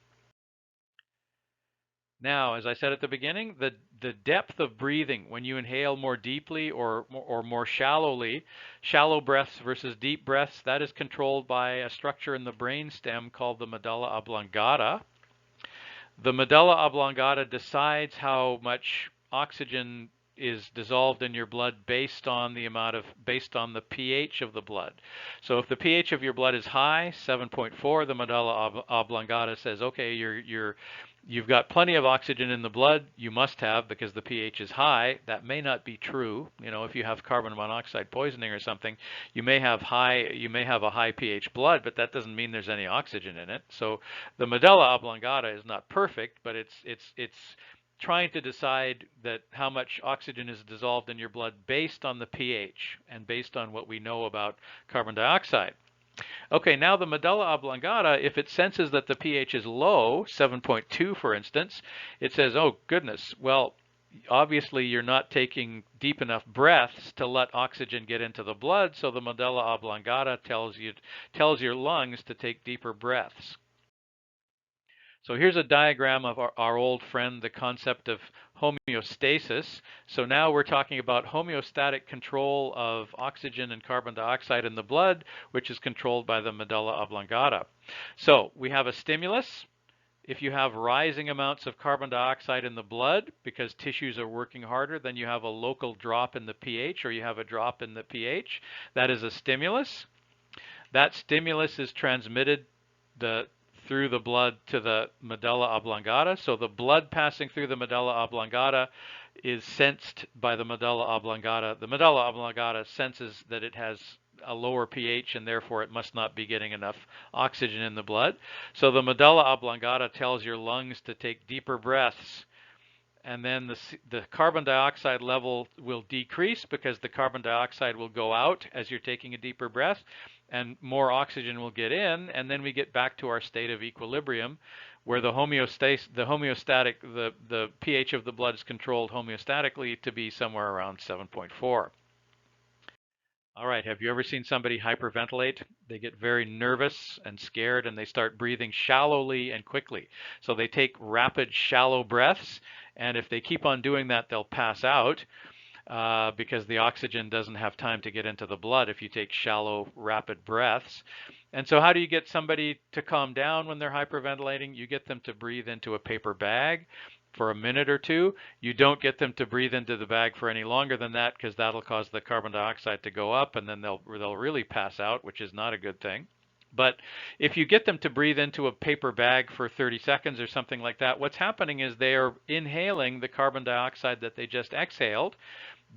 Now, as I said at the beginning, the depth of breathing when you inhale more deeply or more shallowly, shallow breaths versus deep breaths, that is controlled by a structure in the brain stem called the medulla oblongata. The medulla oblongata decides how much oxygen is dissolved in your blood based on based on the pH of the blood. So if the pH of your blood is high, 7.4, the medulla oblongata says, okay, you've got plenty of oxygen in the blood. You must have, because the pH is high. That may not be true. You know, if you have carbon monoxide poisoning or something, you may have a high pH blood, but that doesn't mean there's any oxygen in it. So the medulla oblongata is not perfect, but it's trying to decide that how much oxygen is dissolved in your blood based on the pH and based on what we know about carbon dioxide. Okay, now the medulla oblongata, if it senses that the pH is low, 7.2 for instance, it says, oh goodness, well, obviously you're not taking deep enough breaths to let oxygen get into the blood, so the medulla oblongata tells your lungs to take deeper breaths. So here's a diagram of our old friend, the concept of homeostasis. So now we're talking about homeostatic control of oxygen and carbon dioxide in the blood, which is controlled by the medulla oblongata. So we have a stimulus. If you have rising amounts of carbon dioxide in the blood because tissues are working harder, then you have a local drop in the pH, or you have a drop in the pH. That is a stimulus. That stimulus is transmitted through the blood to the medulla oblongata. So the blood passing through the medulla oblongata is sensed by the medulla oblongata. The medulla oblongata senses that it has a lower pH, and therefore it must not be getting enough oxygen in the blood. So the medulla oblongata tells your lungs to take deeper breaths, and then the carbon dioxide level will decrease because the carbon dioxide will go out as you're taking a deeper breath, and more oxygen will get in, and then we get back to our state of equilibrium, where the pH of the blood is controlled homeostatically to be somewhere around 7.4. All right, have you ever seen somebody hyperventilate? They get very nervous and scared, and they start breathing shallowly and quickly. So they take rapid, shallow breaths, and if they keep on doing that, they'll pass out because the oxygen doesn't have time to get into the blood if you take shallow, rapid breaths. And so how do you get somebody to calm down when they're hyperventilating? You get them to breathe into a paper bag for a minute or two. You don't get them to breathe into the bag for any longer than that, because that'll cause the carbon dioxide to go up, and then they'll really pass out, which is not a good thing. But if you get them to breathe into a paper bag for 30 seconds or something like that, what's happening is they are inhaling the carbon dioxide that they just exhaled.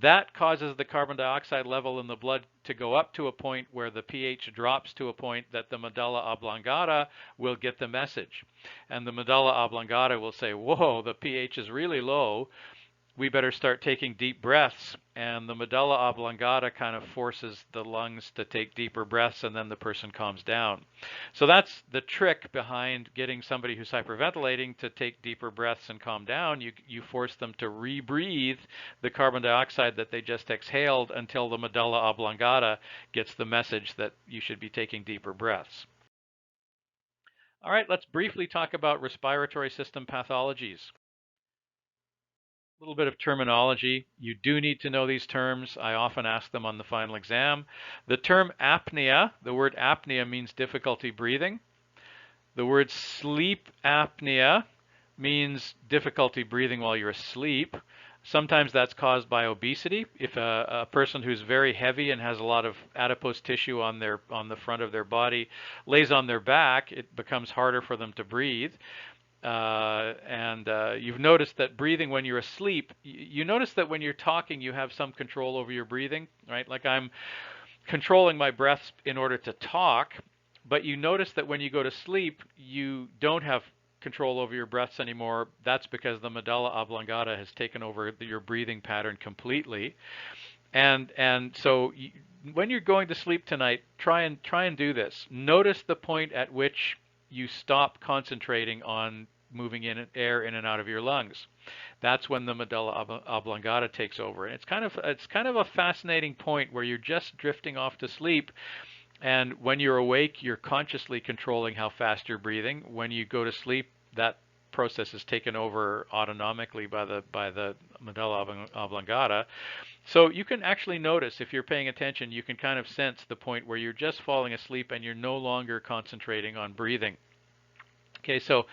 That causes the carbon dioxide level in the blood to go up to a point where the pH drops to a point that the medulla oblongata will get the message. And the medulla oblongata will say, whoa, the pH is really low. We better start taking deep breaths. And the medulla oblongata kind of forces the lungs to take deeper breaths, and then the person calms down. So that's the trick behind getting somebody who's hyperventilating to take deeper breaths and calm down. You force them to rebreathe the carbon dioxide that they just exhaled until the medulla oblongata gets the message that you should be taking deeper breaths. All right, let's briefly talk about respiratory system pathologies. A little bit of terminology. You do need to know these terms. I often ask them on the final exam. The term apnea, the word apnea means difficulty breathing. The word sleep apnea means difficulty breathing while you're asleep. Sometimes that's caused by obesity. If a person who's very heavy and has a lot of adipose tissue on the front of their body lays on their back, it becomes harder for them to breathe. You've noticed that breathing when you're asleep, you notice that when you're talking, you have some control over your breathing, right? Like I'm controlling my breaths in order to talk, but you notice that when you go to sleep, you don't have control over your breaths anymore. That's because the medulla oblongata has taken over your breathing pattern completely. And so when you're going to sleep tonight, try and do this. Notice the point at which you stop concentrating on moving air in and out of your lungs. That's when the medulla oblongata takes over. And it's kind of a fascinating point where you're just drifting off to sleep, and when you're awake, you're consciously controlling how fast you're breathing. When you go to sleep, that process is taken over autonomically by the medulla oblongata. So you can actually notice, if you're paying attention, you can kind of sense the point where you're just falling asleep and you're no longer concentrating on breathing. Okay, so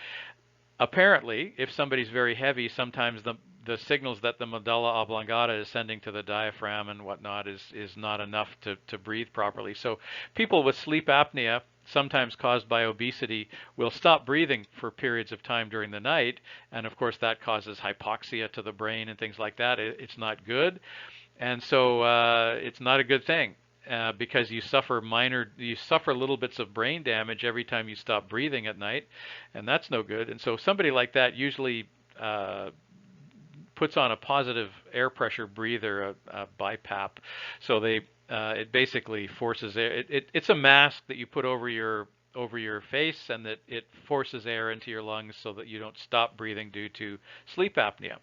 Apparently, if somebody's very heavy, sometimes the signals that the medulla oblongata is sending to the diaphragm and whatnot is not enough to breathe properly. So people with sleep apnea, sometimes caused by obesity, will stop breathing for periods of time during the night, and of course that causes hypoxia to the brain and things like that. It's not good, and so it's not a good thing. Because you suffer little bits of brain damage every time you stop breathing at night, and that's no good. And so somebody like that usually uh, puts on a positive air pressure breather, a BiPAP. So it basically forces air. It's a mask that you put over your face, and that it forces air into your lungs so that you don't stop breathing due to sleep apnea.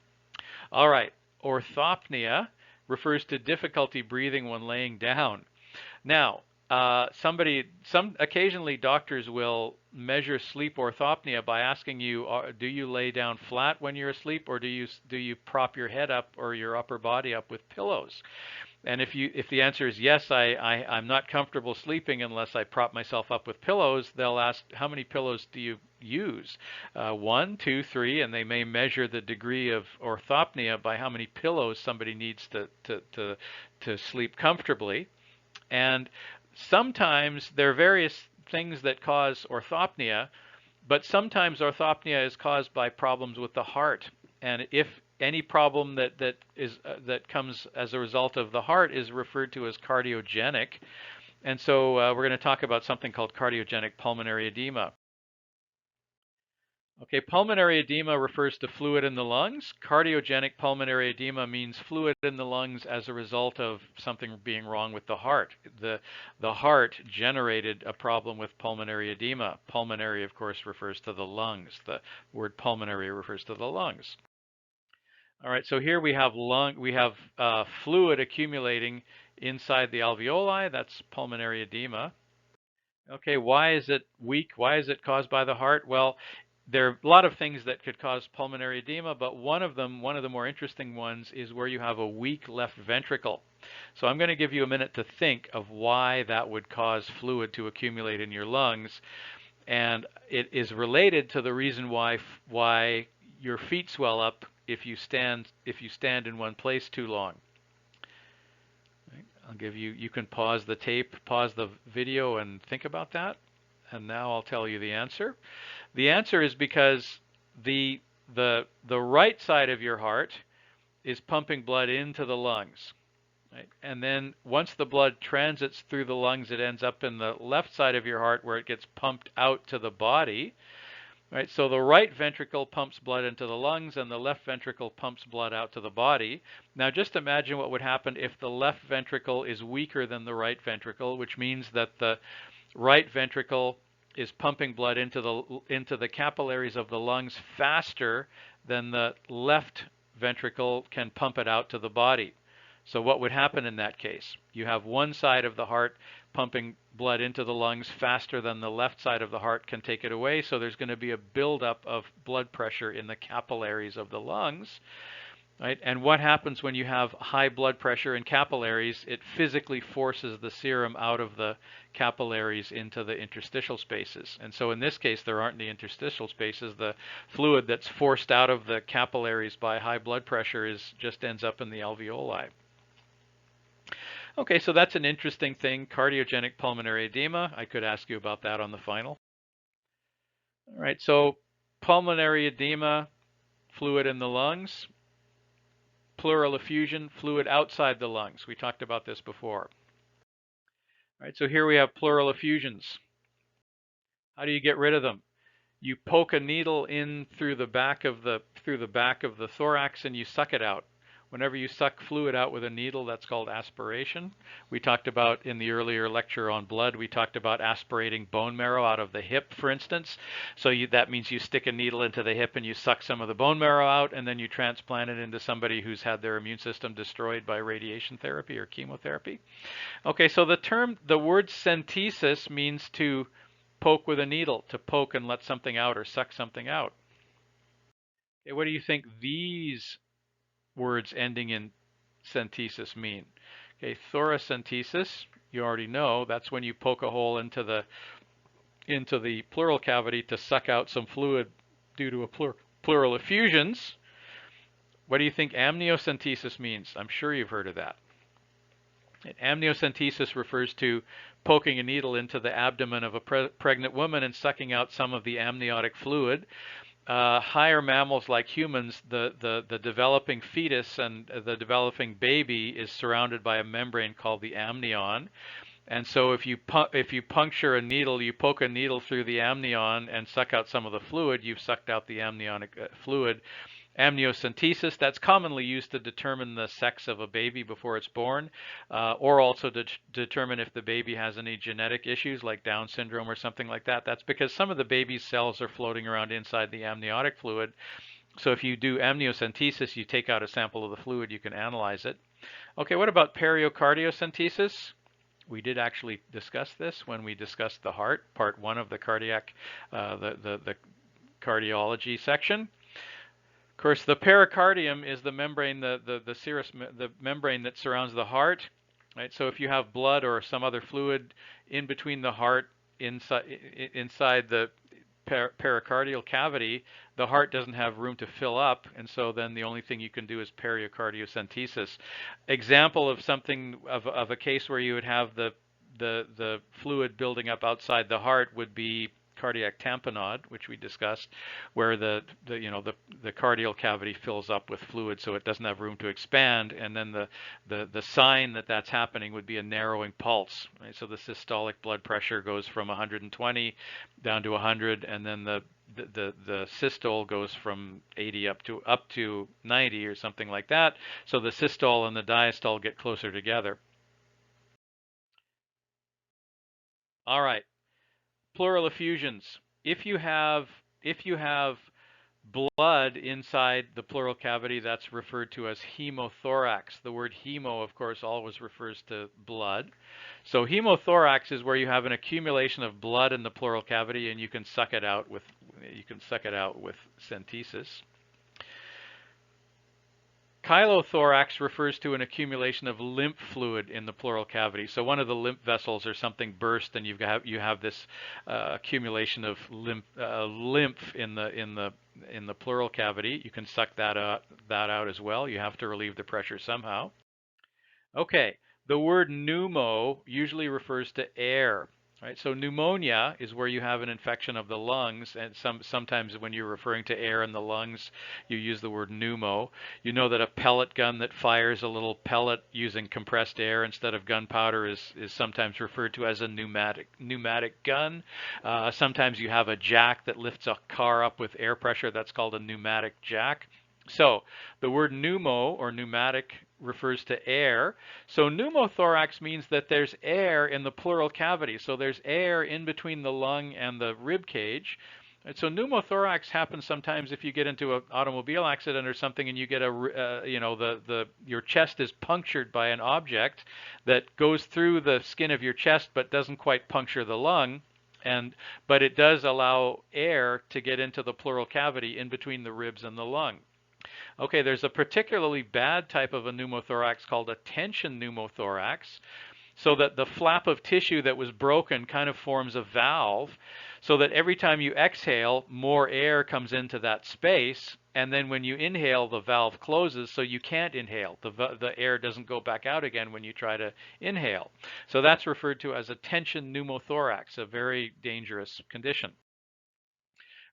All right, orthopnea refers to difficulty breathing when laying down. Now, occasionally doctors will measure sleep orthopnea by asking you, do you lay down flat when you're asleep, or do you prop your head up or your upper body up with pillows? And if the answer is yes, I'm not comfortable sleeping unless I prop myself up with pillows, they'll ask, how many pillows do you use? One, two, three, and they may measure the degree of orthopnea by how many pillows somebody needs to sleep comfortably. And sometimes there are various things that cause orthopnea, but sometimes orthopnea is caused by problems with the heart. And if any problem that comes as a result of the heart is referred to as cardiogenic. And so we're going to talk about something called cardiogenic pulmonary edema. Okay, pulmonary edema refers to fluid in the lungs. Cardiogenic pulmonary edema means fluid in the lungs as a result of something being wrong with the heart. The heart generated a problem with pulmonary edema. Pulmonary, of course, refers to the lungs. The word pulmonary refers to the lungs. All right, so here we have fluid accumulating inside the alveoli. That's pulmonary edema. Okay, why is it weak? Why is it caused by the heart? Well, there are a lot of things that could cause pulmonary edema, but one of the more interesting ones, is where you have a weak left ventricle. So I'm going to give you a minute to think of why that would cause fluid to accumulate in your lungs, and it is related to the reason why your feet swell up if you stand in one place too long. I'll give you, you can pause the tape, pause the video, and think about that. And now I'll tell you the answer. The answer is because the right side of your heart is pumping blood into the lungs. Right? And then once the blood transits through the lungs, it ends up in the left side of your heart where it gets pumped out to the body. Right, so the right ventricle pumps blood into the lungs, and the left ventricle pumps blood out to the body. Now just imagine what would happen if the left ventricle is weaker than the right ventricle, which means that the right ventricle is pumping blood into the capillaries of the lungs faster than the left ventricle can pump it out to the body. So what would happen in that case? You have one side of the heart pumping blood into the lungs faster than the left side of the heart can take it away. So there's going to be a buildup of blood pressure in the capillaries of the lungs. Right? And what happens when you have high blood pressure in capillaries? It physically forces the serum out of the capillaries into the interstitial spaces. And so in this case, there aren't any interstitial spaces. The fluid that's forced out of the capillaries by high blood pressure just ends up in the alveoli. Okay, so that's an interesting thing, cardiogenic pulmonary edema. I could ask you about that on the final. All right, so pulmonary edema, fluid in the lungs. Pleural effusion, fluid outside the lungs. We talked about this before. All right, so here we have pleural effusions. How do you get rid of them? You poke a needle in through the back of the thorax, and you suck it out. Whenever you suck fluid out with a needle, that's called aspiration. We talked about in the earlier lecture on blood, we talked about aspirating bone marrow out of the hip, for instance. So that means you stick a needle into the hip and you suck some of the bone marrow out, and then you transplant it into somebody who's had their immune system destroyed by radiation therapy or chemotherapy. Okay, so the word centesis means to poke with a needle, to poke and let something out or suck something out. Okay, what do you think these words ending in centesis mean? Okay, thoracentesis, you already know, that's when you poke a hole into the pleural cavity to suck out some fluid due to a pleural effusions. What do you think amniocentesis means? I'm sure you've heard of that. And amniocentesis refers to poking a needle into the abdomen of a pregnant woman and sucking out some of the amniotic fluid. Higher mammals like humans, the developing fetus and the developing baby is surrounded by a membrane called the amnion. And so if you puncture a needle, you poke a needle through the amnion and suck out some of the fluid, you've sucked out the amniotic fluid. Amniocentesis, that's commonly used to determine the sex of a baby before it's born, or also to determine if the baby has any genetic issues like Down syndrome or something like that. That's because some of the baby's cells are floating around inside the amniotic fluid. So if you do amniocentesis, you take out a sample of the fluid, you can analyze it. Okay, what about pericardiocentesis? We did actually discuss this when we discussed the heart, part 1 of the cardiac, the cardiology section. Of course, the pericardium is the membrane, the membrane that surrounds the heart, right? So if you have blood or some other fluid in between the heart, inside the pericardial cavity, the heart doesn't have room to fill up, and so then the only thing you can do is pericardiocentesis. Example of something of a case where you would have the fluid building up outside the heart would be cardiac tamponade, which we discussed, where the cardial cavity fills up with fluid, so it doesn't have room to expand, and then the sign that that's happening would be a narrowing pulse. Right? So the systolic blood pressure goes from 120 down to 100, and then the systole goes from 80 up to 90 or something like that. So the systole and the diastole get closer together. All right. Pleural effusions. If you have blood inside the pleural cavity, that's referred to as hemothorax. The word hemo, of course, always refers to blood. So hemothorax is where you have an accumulation of blood in the pleural cavity, and you can suck it out with centesis. Chylothorax refers to an accumulation of lymph fluid in the pleural cavity. So one of the lymph vessels or something burst, and you have this accumulation of lymph in the pleural cavity. You can suck that out as well. You have to relieve the pressure somehow. Okay, the word pneumo usually refers to air. Right, so pneumonia is where you have an infection of the lungs, and sometimes when you're referring to air in the lungs, you use the word pneumo. You know that a pellet gun that fires a little pellet using compressed air instead of gunpowder is sometimes referred to as a pneumatic gun. Sometimes you have a jack that lifts a car up with air pressure. That's called a pneumatic jack. So the word pneumo or pneumatic refers to air. So pneumothorax means that there's air in the pleural cavity. So there's air in between the lung and the rib cage. And so pneumothorax happens sometimes if you get into an automobile accident or something and you get your chest is punctured by an object that goes through the skin of your chest but doesn't quite puncture the lung. But it does allow air to get into the pleural cavity in between the ribs and the lung. Okay, there's a particularly bad type of a pneumothorax called a tension pneumothorax, so that the flap of tissue that was broken kind of forms a valve, so that every time you exhale, more air comes into that space, and then when you inhale, the valve closes, so you can't inhale. The air doesn't go back out again when you try to inhale. So that's referred to as a tension pneumothorax, a very dangerous condition.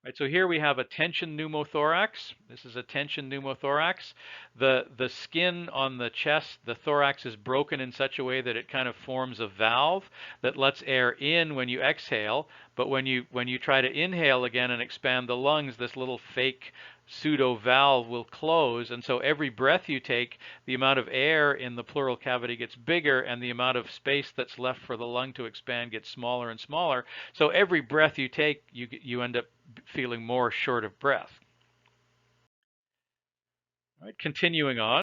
Right, so here we have a tension pneumothorax. This is a tension pneumothorax. The skin on the chest, the thorax is broken in such a way that it kind of forms a valve that lets air in when you exhale, but when you try to inhale again and expand the lungs, this little fake pseudo valve will close, and so every breath you take, the amount of air in the pleural cavity gets bigger, and the amount of space that's left for the lung to expand gets smaller and smaller. So every breath you take, you end up feeling more short of breath. All right, continuing on.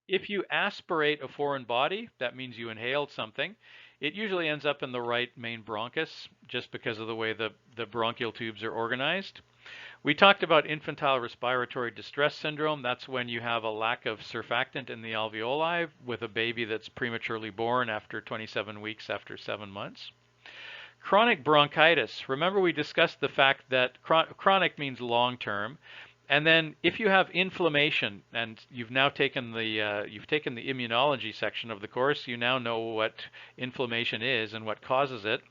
If you aspirate a foreign body, that means you inhaled something. It usually ends up in the right main bronchus, just because of the way the bronchial tubes are organized. We talked about infantile respiratory distress syndrome. That's when you have a lack of surfactant in the alveoli with a baby that's prematurely born after 27 weeks after 7 months. Chronic bronchitis. Remember we discussed the fact that chronic means long term. And then if you have inflammation, and you've now taken the immunology section of the course, you now know what inflammation is and what causes it.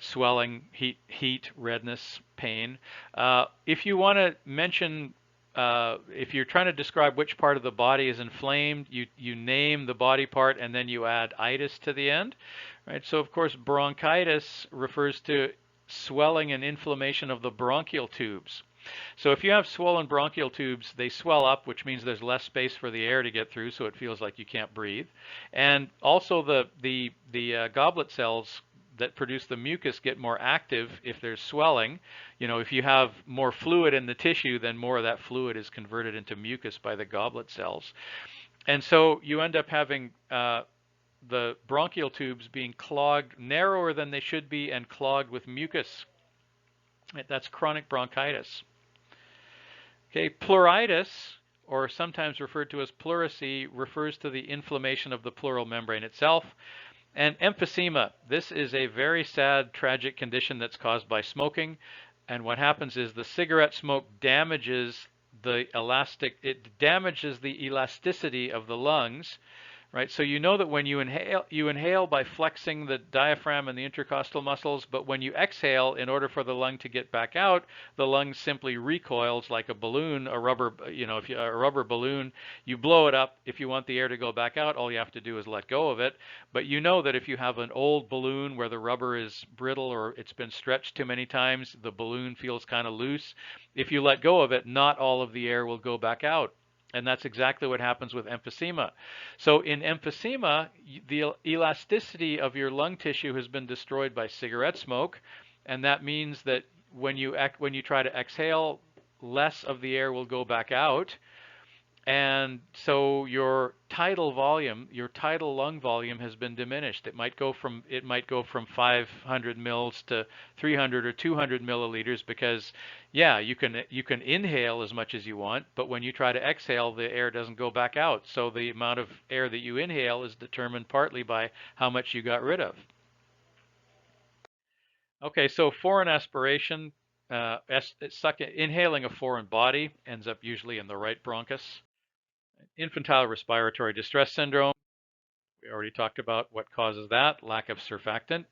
Swelling, heat, redness, pain. If you want to mention, if you're trying to describe which part of the body is inflamed, you name the body part and then you add itis to the end, right? So of course bronchitis refers to swelling and inflammation of the bronchial tubes. So if you have swollen bronchial tubes, they swell up, which means there's less space for the air to get through, so it feels like you can't breathe. And also the goblet cells that produce the mucus get more active if there's swelling. You know, if you have more fluid in the tissue, then more of that fluid is converted into mucus by the goblet cells. And so you end up having the bronchial tubes being clogged, narrower than they should be, and clogged with mucus. That's chronic bronchitis. Okay, pleuritis, or sometimes referred to as pleurisy, refers to the inflammation of the pleural membrane itself. And emphysema, this is a very sad, tragic condition that's caused by smoking. And what happens is the cigarette smoke damages the elasticity of the lungs, right? So you know that when you inhale by flexing the diaphragm and the intercostal muscles, but when you exhale, in order for the lung to get back out, the lung simply recoils like a balloon, a rubber balloon. You blow it up. If you want the air to go back out, all you have to do is let go of it. But you know that if you have an old balloon where the rubber is brittle or it's been stretched too many times, the balloon feels kind of loose. If you let go of it, not all of the air will go back out. And that's exactly what happens with emphysema. So in emphysema, the elasticity of your lung tissue has been destroyed by cigarette smoke, and that means that when you try to exhale, less of the air will go back out. And so your tidal lung volume has been diminished. It might go from 500 mils to 300 or 200 milliliters because, yeah, you can inhale as much as you want, but when you try to exhale, the air doesn't go back out. So the amount of air that you inhale is determined partly by how much you got rid of. Okay, so foreign aspiration, inhaling a foreign body ends up usually in the right bronchus. Infantile respiratory distress syndrome, we already talked about what causes that, lack of surfactant.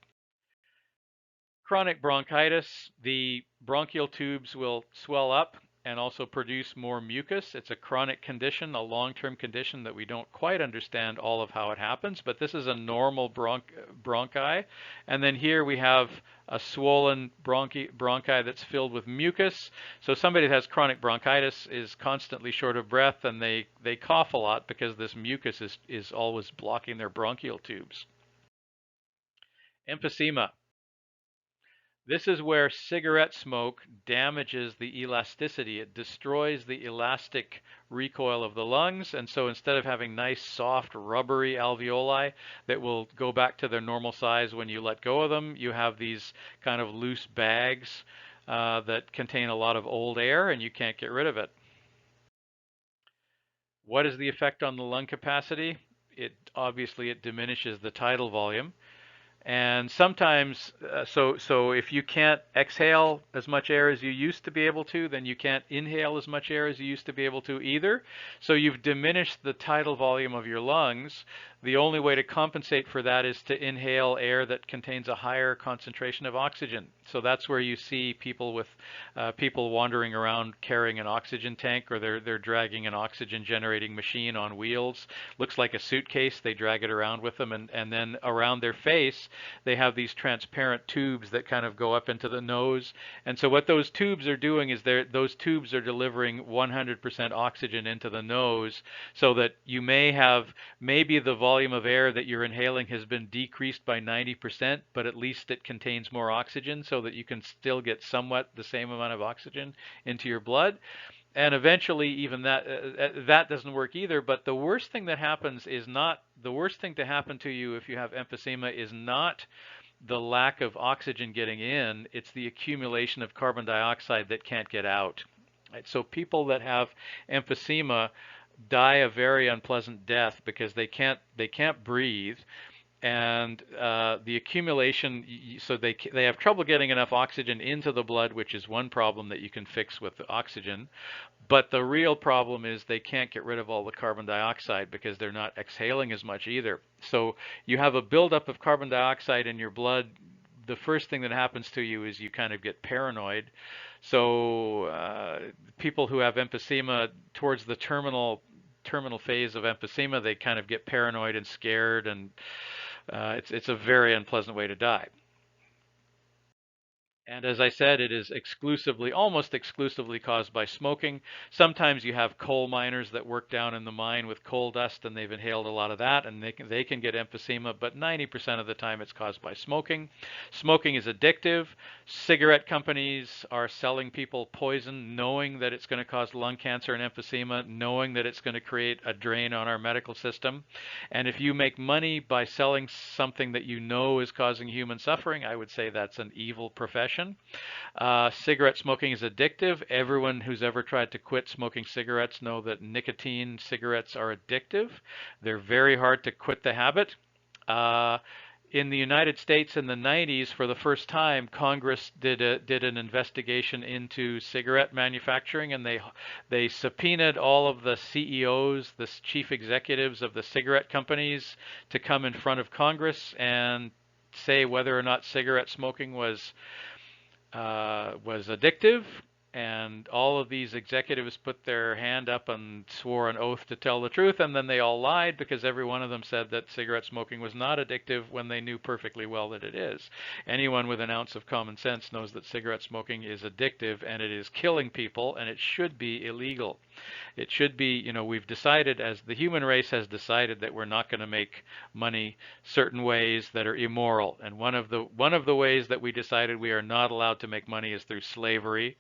Chronic bronchitis, the bronchial tubes will swell up and also produce more mucus. It's a chronic condition, a long-term condition that we don't quite understand all of how it happens, but this is a normal bronchi. And then here we have a swollen bronchi that's filled with mucus. So somebody that has chronic bronchitis is constantly short of breath, and they cough a lot because this mucus is always blocking their bronchial tubes. Emphysema. This is where cigarette smoke damages the elasticity. It destroys the elastic recoil of the lungs, and so instead of having nice, soft, rubbery alveoli that will go back to their normal size when you let go of them, you have these kind of loose bags that contain a lot of old air, and you can't get rid of it. What is the effect on the lung capacity? Obviously it diminishes the tidal volume. And sometimes, so if you can't exhale as much air as you used to be able to, then you can't inhale as much air as you used to be able to either. So you've diminished the tidal volume of your lungs. The only way to compensate for that is to inhale air that contains a higher concentration of oxygen. So that's where you see people wandering around carrying an oxygen tank, or they're dragging an oxygen generating machine on wheels. Looks like a suitcase. They drag it around with them, and then around their face they have these transparent tubes that kind of go up into the nose. And so what those tubes are doing is those tubes are delivering 100% oxygen into the nose, so that you maybe the volume of air that you're inhaling has been decreased by 90%, but at least it contains more oxygen so that you can still get somewhat the same amount of oxygen into your blood. And eventually even that doesn't work either. But the worst thing that happens is not the worst thing to happen to you if you have emphysema is not the lack of oxygen getting in, it's the accumulation of carbon dioxide that can't get out. Right? So people that have emphysema die a very unpleasant death because they can't breathe, and the accumulation, so they have trouble getting enough oxygen into the blood, which is one problem that you can fix with the oxygen. But the real problem is they can't get rid of all the carbon dioxide because they're not exhaling as much either. So you have a buildup of carbon dioxide in your blood. The first thing that happens to you is you kind of get paranoid. So people who have emphysema towards the terminal phase of emphysema, they kind of get paranoid and scared, and it's a very unpleasant way to die. And as I said, it is almost exclusively caused by smoking. Sometimes you have coal miners that work down in the mine with coal dust and they've inhaled a lot of that and they can get emphysema, but 90% of the time it's caused by smoking. Smoking is addictive. Cigarette companies are selling people poison knowing that it's going to cause lung cancer and emphysema, knowing that it's going to create a drain on our medical system. And if you make money by selling something that you know is causing human suffering, I would say that's an evil profession. Cigarette smoking is addictive. Everyone who's ever tried to quit smoking cigarettes know that nicotine cigarettes are addictive. They're very hard to quit the habit. Uh, in the United States in the 90s, for the first time, Congress did an investigation into cigarette manufacturing, and they subpoenaed all of the CEOs, the chief executives of the cigarette companies, to come in front of Congress and say whether or not cigarette smoking was addictive, and all of these executives put their hand up and swore an oath to tell the truth, and then they all lied because every one of them said that cigarette smoking was not addictive when they knew perfectly well that it is. Anyone with an ounce of common sense knows that cigarette smoking is addictive and it is killing people, and it should be illegal. It should be, we've decided, as the human race has decided, that we're not going to make money certain ways that are immoral. And one of the ways that we decided we are not allowed to make money is through slavery.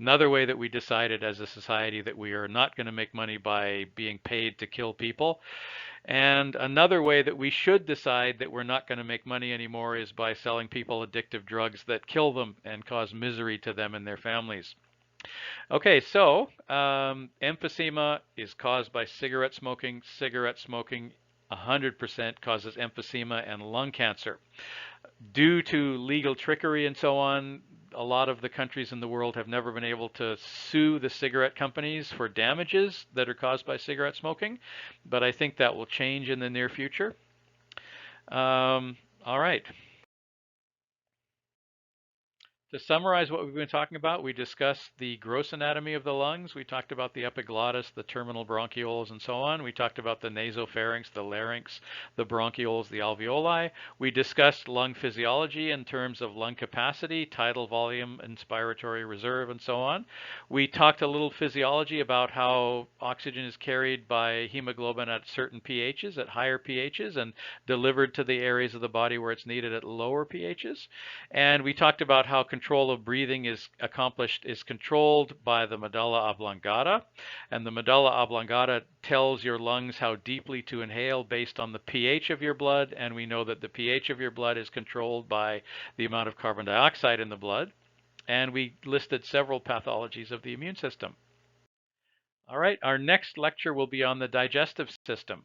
Another way that we decided as a society that we are not going to make money by being paid to kill people. And another way that we should decide that we're not going to make money anymore is by selling people addictive drugs that kill them and cause misery to them and their families. Okay, so emphysema is caused by cigarette smoking. Cigarette smoking 100% causes emphysema and lung cancer. Due to legal trickery and so on, a lot of the countries in the world have never been able to sue the cigarette companies for damages that are caused by cigarette smoking, but I think that will change in the near future. All right. To summarize what we've been talking about, we discussed the gross anatomy of the lungs. We talked about the epiglottis, the terminal bronchioles, and so on. We talked about the nasopharynx, the larynx, the bronchioles, the alveoli. We discussed lung physiology in terms of lung capacity, tidal volume, inspiratory reserve, and so on. We talked a little physiology about how oxygen is carried by hemoglobin at certain pHs, at higher pHs, and delivered to the areas of the body where it's needed at lower pHs. And we talked about how control of breathing is controlled by the medulla oblongata. And the medulla oblongata tells your lungs how deeply to inhale based on the pH of your blood. And we know that the pH of your blood is controlled by the amount of carbon dioxide in the blood. And we listed several pathologies of the immune system. All right, our next lecture will be on the digestive system.